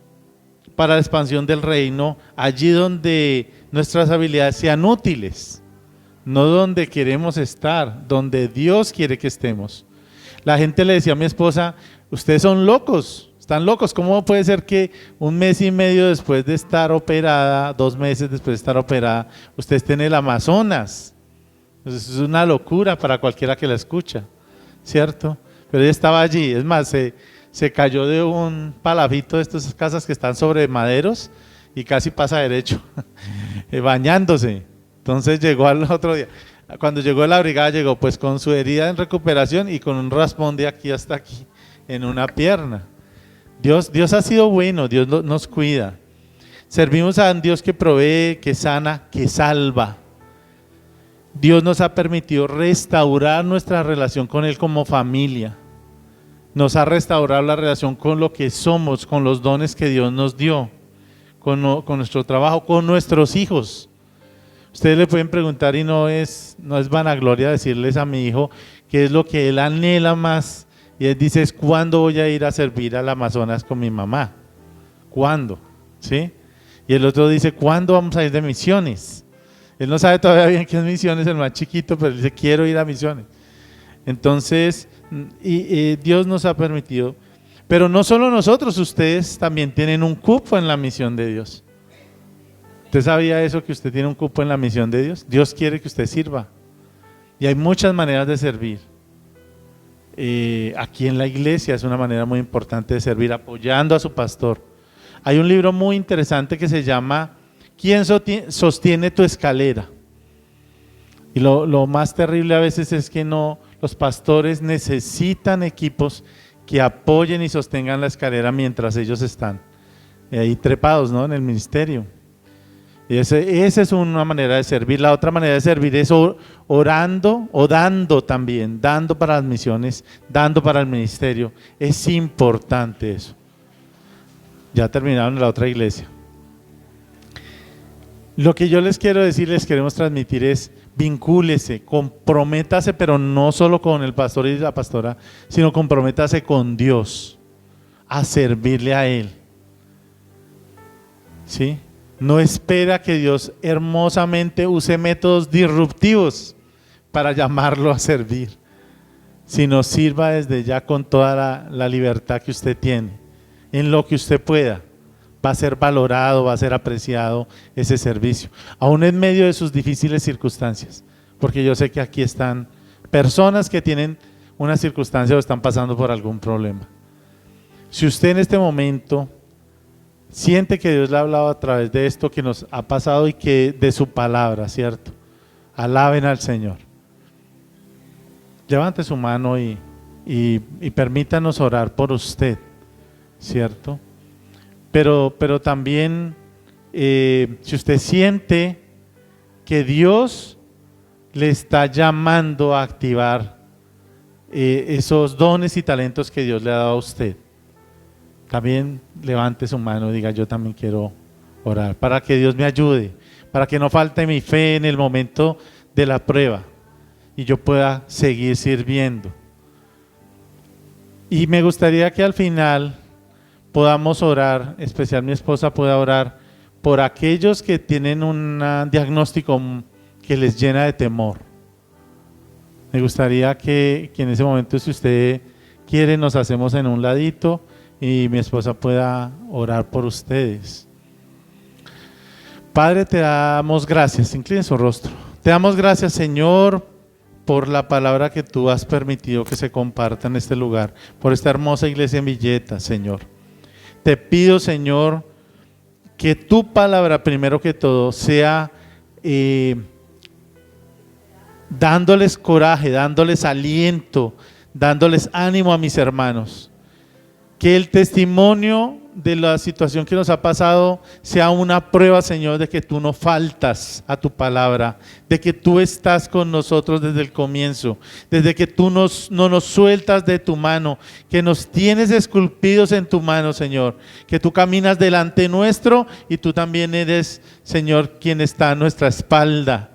[SPEAKER 2] para la expansión del reino, allí donde nuestras habilidades sean útiles, no donde queremos estar, donde Dios quiere que estemos. La gente le decía a mi esposa, ustedes son locos, están locos, ¿cómo puede ser que 1 mes y medio después de estar operada, 2 meses después de estar operada, usted esté en el Amazonas? Pues es una locura para cualquiera que la escucha, ¿cierto? Pero ella estaba allí, es más, se cayó de un palafito de estas casas que están sobre maderos y casi pasa derecho, bañándose. Entonces llegó al otro día. Cuando llegó la brigada, llegó pues con su herida en recuperación y con un raspón de aquí hasta aquí en una pierna. Dios ha sido bueno, Dios nos cuida. Servimos a un Dios que provee, que sana, que salva. Dios nos ha permitido restaurar nuestra relación con Él como familia. Nos ha restaurado la relación con lo que somos, con los dones que Dios nos dio, con nuestro trabajo, con nuestros hijos. Ustedes le pueden preguntar y no es vanagloria decirles a mi hijo qué es lo que él anhela más. Y él dice, ¿cuándo voy a ir a servir al Amazonas con mi mamá? ¿Cuándo? ¿Sí? Y el otro dice, ¿cuándo vamos a ir de misiones? Él no sabe todavía bien qué es misiones, el más chiquito, pero él dice, quiero ir a misiones. Entonces, Dios nos ha permitido, pero no solo nosotros, ustedes también tienen un cupo en la misión de Dios. ¿Usted sabía eso, que usted tiene un cupo en la misión de Dios? Dios quiere que usted sirva. Y hay muchas maneras de servir. Aquí en la iglesia es una manera muy importante de servir, apoyando a su pastor. Hay un libro muy interesante que se llama ¿Quién sostiene tu escalera? Y lo más terrible a veces es que no Los pastores necesitan equipos que apoyen y sostengan la escalera mientras ellos están ahí trepados, ¿no?, en el ministerio. Y esa es una manera de servir. La otra manera de servir es orando o dando también, dando para las misiones, dando para el ministerio. Es importante eso. Ya terminaron en la otra iglesia. Lo que yo les quiero decir, les queremos transmitir es: vincúlese, comprométase, pero no solo con el pastor y la pastora, sino comprométase con Dios a servirle a Él. ¿Sí? No espera que Dios hermosamente use métodos disruptivos para llamarlo a servir, sino sirva desde ya con toda la libertad que usted tiene, en lo que usted pueda. Va a ser valorado, va a ser apreciado ese servicio, aún en medio de sus difíciles circunstancias, porque yo sé que aquí están personas que tienen una circunstancia o están pasando por algún problema. Si usted en este momento siente que Dios le ha hablado a través de esto que nos ha pasado y que de su palabra, ¿cierto? Alaben al Señor. Levante su mano y permítanos orar por usted, ¿cierto? Pero también, si usted siente que Dios le está llamando a activar esos dones y talentos que Dios le ha dado a usted, también levante su mano y diga: yo también quiero orar para que Dios me ayude, para que no falte mi fe en el momento de la prueba y yo pueda seguir sirviendo. Y me gustaría que al final podamos orar, especial mi esposa pueda orar por aquellos que tienen un diagnóstico que les llena de temor. Me gustaría que en ese momento, si usted quiere, nos hacemos en un ladito y mi esposa pueda orar por ustedes. Padre, te damos gracias, incline su rostro. Te damos gracias, Señor, por la palabra que tú has permitido que se comparta en este lugar, por esta hermosa iglesia en Villeta, Señor. Te pido, Señor, que tu palabra, primero que todo, sea dándoles coraje, dándoles aliento, dándoles ánimo a mis hermanos. Que el testimonio de la situación que nos ha pasado sea una prueba, Señor, de que tú no faltas a tu palabra, de que tú estás con nosotros desde el comienzo, desde que tú no nos sueltas de tu mano, que nos tienes esculpidos en tu mano, Señor, que tú caminas delante nuestro y tú también eres, Señor, quien está a nuestra espalda.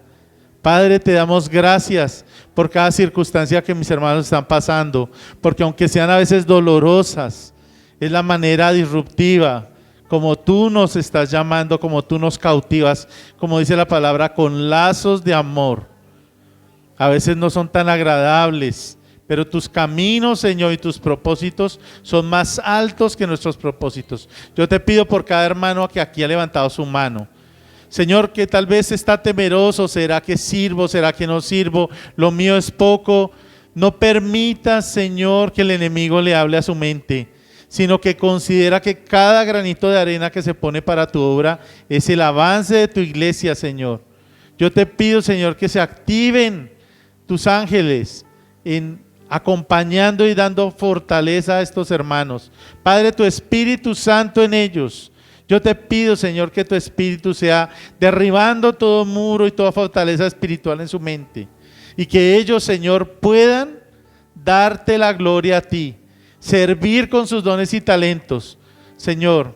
[SPEAKER 2] Padre, te damos gracias por cada circunstancia que mis hermanos están pasando, porque aunque sean a veces dolorosas, es la manera disruptiva, como tú nos estás llamando, como tú nos cautivas, como dice la palabra, con lazos de amor. A veces no son tan agradables, pero tus caminos, Señor, y tus propósitos son más altos que nuestros propósitos. Yo te pido por cada hermano que aquí ha levantado su mano, Señor, que tal vez está temeroso: ¿será que sirvo? ¿Será que no sirvo? Lo mío es poco. No permitas, Señor, que el enemigo le hable a su mente, sino que considera que cada granito de arena que se pone para tu obra es el avance de tu iglesia, Señor. Yo te pido, Señor, que se activen tus ángeles acompañando y dando fortaleza a estos hermanos. Padre, tu Espíritu Santo en ellos. Yo te pido, Señor, que tu Espíritu sea derribando todo muro y toda fortaleza espiritual en su mente, y que ellos, Señor, puedan darte la gloria a ti, servir con sus dones y talentos, Señor,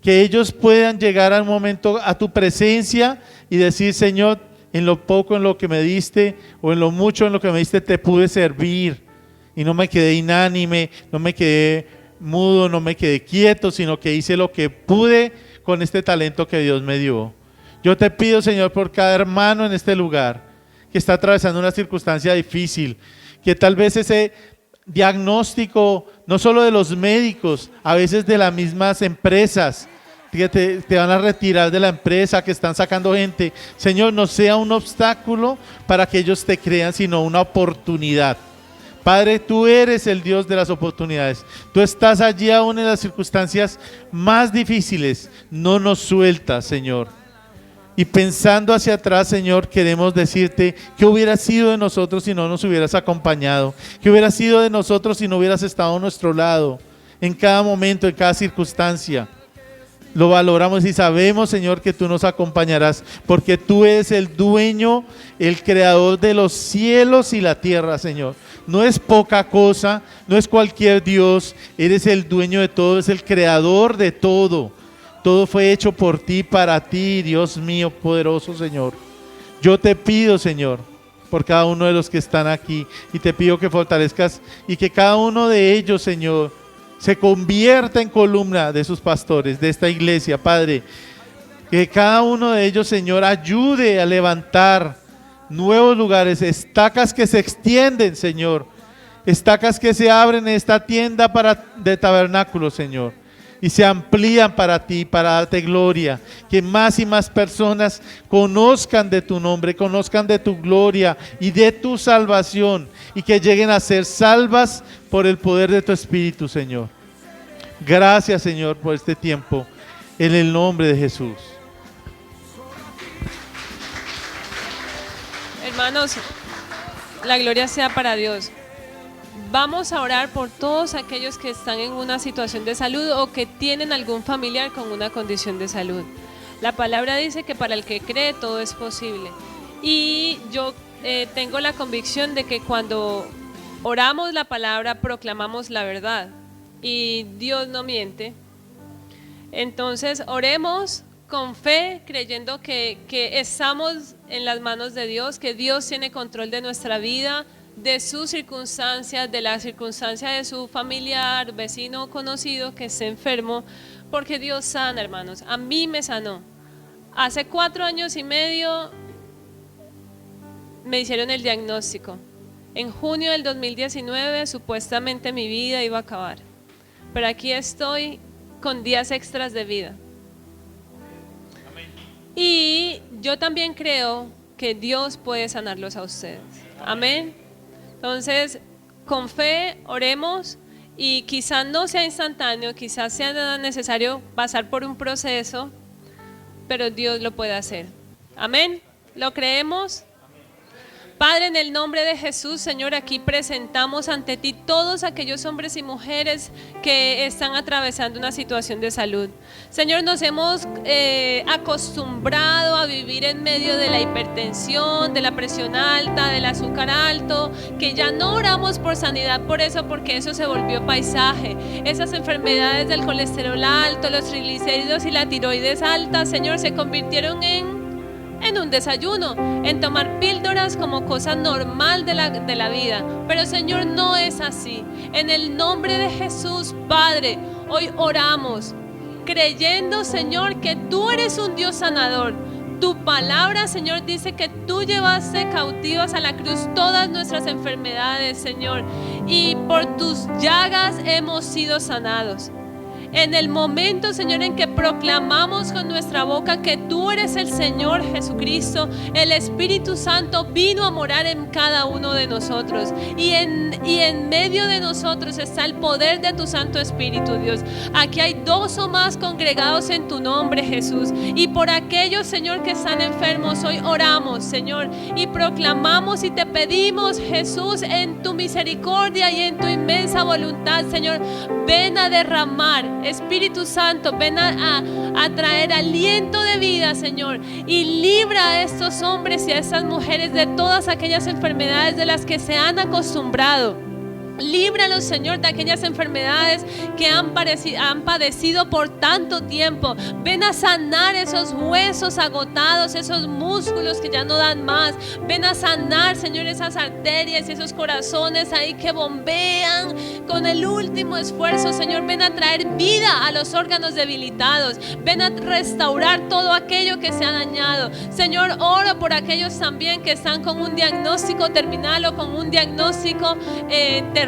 [SPEAKER 2] que ellos puedan llegar al momento a tu presencia y decir: Señor, en lo poco en lo que me diste, o en lo mucho en lo que me diste, te pude servir y no me quedé inánime, no me quedé mudo, no me quedé quieto, sino que hice lo que pude con este talento que Dios me dio. Yo te pido, Señor, por cada hermano en este lugar que está atravesando una circunstancia difícil, que tal vez ese diagnóstico, no solo de los médicos, a veces de las mismas empresas, que te van a retirar de la empresa, que están sacando gente, Señor, no sea un obstáculo para que ellos te crean, sino una oportunidad. Padre, tú eres el Dios de las oportunidades. Tú estás allí aún en las circunstancias más difíciles. No nos sueltas, Señor. Y pensando hacia atrás, Señor, queremos decirte qué hubiera sido de nosotros si no nos hubieras acompañado, qué hubiera sido de nosotros si no hubieras estado a nuestro lado, en cada momento, en cada circunstancia. Lo valoramos y sabemos, Señor, que tú nos acompañarás, porque tú eres el dueño, el creador de los cielos y la tierra, Señor. No es poca cosa, no es cualquier Dios, eres el dueño de todo, es el creador de todo. Todo fue hecho por ti, para ti, Dios mío, poderoso Señor. Yo te pido, Señor, por cada uno de los que están aquí, y te pido que fortalezcas y que cada uno de ellos, Señor, se convierta en columna de sus pastores, de esta iglesia, Padre. Que cada uno de ellos, Señor, ayude a levantar nuevos lugares, estacas que se extienden, Señor, estacas que se abren en esta tienda de tabernáculo, Señor, y se amplían para ti, para darte gloria, que más y más personas conozcan de tu nombre, conozcan de tu gloria y de tu salvación, y que lleguen a ser salvas por el poder de tu Espíritu, Señor. Gracias, Señor, por este tiempo, en el nombre de Jesús.
[SPEAKER 1] Hermanos, la gloria sea para Dios. Vamos a orar por todos aquellos que están en una situación de salud o que tienen algún familiar con una condición de salud. La palabra dice que para el que cree todo es posible. Y yo tengo la convicción de que cuando oramos la palabra proclamamos la verdad y Dios no miente. Entonces oremos con fe, creyendo que estamos en las manos de Dios, que Dios tiene control de nuestra vida, de sus circunstancias, de la circunstancia de su familiar, vecino o conocido que esté enfermo, porque Dios sana, hermanos. A mí me sanó. Hace 4 años y medio me hicieron el diagnóstico. En junio del 2019 supuestamente mi vida iba a acabar, pero aquí estoy con días extras de vida. Y yo también creo que Dios puede sanarlos a ustedes. Amén. Entonces, con fe, oremos, y quizás no sea instantáneo, quizás sea necesario pasar por un proceso, pero Dios lo puede hacer. Amén. ¿Lo creemos? Padre, en el nombre de Jesús, Señor, aquí presentamos ante ti todos aquellos hombres y mujeres que están atravesando una situación de salud. Señor, nos hemos acostumbrado a vivir en medio de la hipertensión, de la presión alta, del azúcar alto, que ya no oramos por sanidad por eso, porque eso se volvió paisaje. Esas enfermedades del colesterol alto, los triglicéridos y la tiroides alta, Señor, se convirtieron en un desayuno, en tomar píldoras como cosa normal de la vida. Pero, Señor, no es así. En el nombre de Jesús, Padre, hoy oramos creyendo, Señor, que tú eres un Dios sanador. Tu palabra, Señor, dice que tú llevaste cautivas a la cruz todas nuestras enfermedades, Señor, y por tus llagas hemos sido sanados. En el momento, Señor, en que proclamamos con nuestra boca que tú eres el Señor Jesucristo, el Espíritu Santo vino a morar en cada uno de nosotros, y en medio de nosotros está el poder de tu Santo Espíritu, Dios. Aquí hay 2 o más congregados en tu nombre, Jesús, y por aquellos, Señor, que están enfermos, hoy oramos, Señor, y proclamamos y te pedimos, Jesús, en tu misericordia y en tu inmensa voluntad, Señor, ven a derramar, Espíritu Santo, ven a traer aliento de vida, Señor, y libra a estos hombres y a estas mujeres de todas aquellas enfermedades de las que se han acostumbrado. Líbralos, Señor, de aquellas enfermedades que han padecido por tanto tiempo. Ven a sanar esos huesos agotados, esos músculos que ya no dan más. Ven a sanar, Señor, esas arterias y esos corazones ahí que bombean con el último esfuerzo. Señor, ven a traer vida a los órganos debilitados. Ven a restaurar todo aquello que se ha dañado. Señor, oro por aquellos también que están con un diagnóstico terminal o con un diagnóstico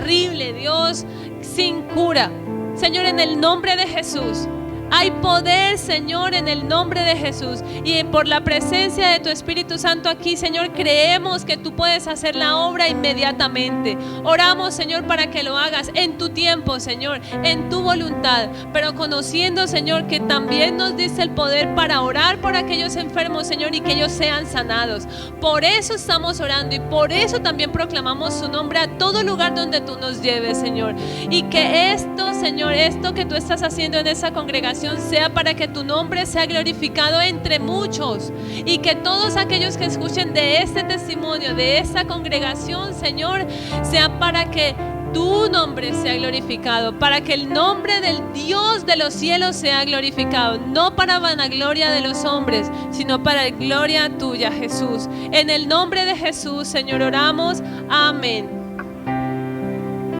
[SPEAKER 1] terrible, Dios, sin cura. Señor, en el nombre de Jesús, Hay poder, Señor, en el nombre de Jesús. Y por la presencia de tu Espíritu Santo aquí, Señor, creemos que tú puedes hacer la obra inmediatamente. Oramos, Señor, para que lo hagas en tu tiempo, Señor, en tu voluntad, pero conociendo, Señor, que también nos diste el poder para orar por aquellos enfermos, Señor, y que ellos sean sanados. Por eso estamos orando y por eso también proclamamos su nombre a todo lugar donde tú nos lleves, Señor. Y que esto, Señor, esto que tú estás haciendo en esa congregación sea para que tu nombre sea glorificado entre muchos, y que todos aquellos que escuchen de este testimonio, de esta congregación, Señor, sea para que tu nombre sea glorificado, para que el nombre del Dios de los cielos sea glorificado, no para vanagloria de los hombres, sino para gloria tuya, Jesús. En el nombre de Jesús, Señor, oramos. Amén.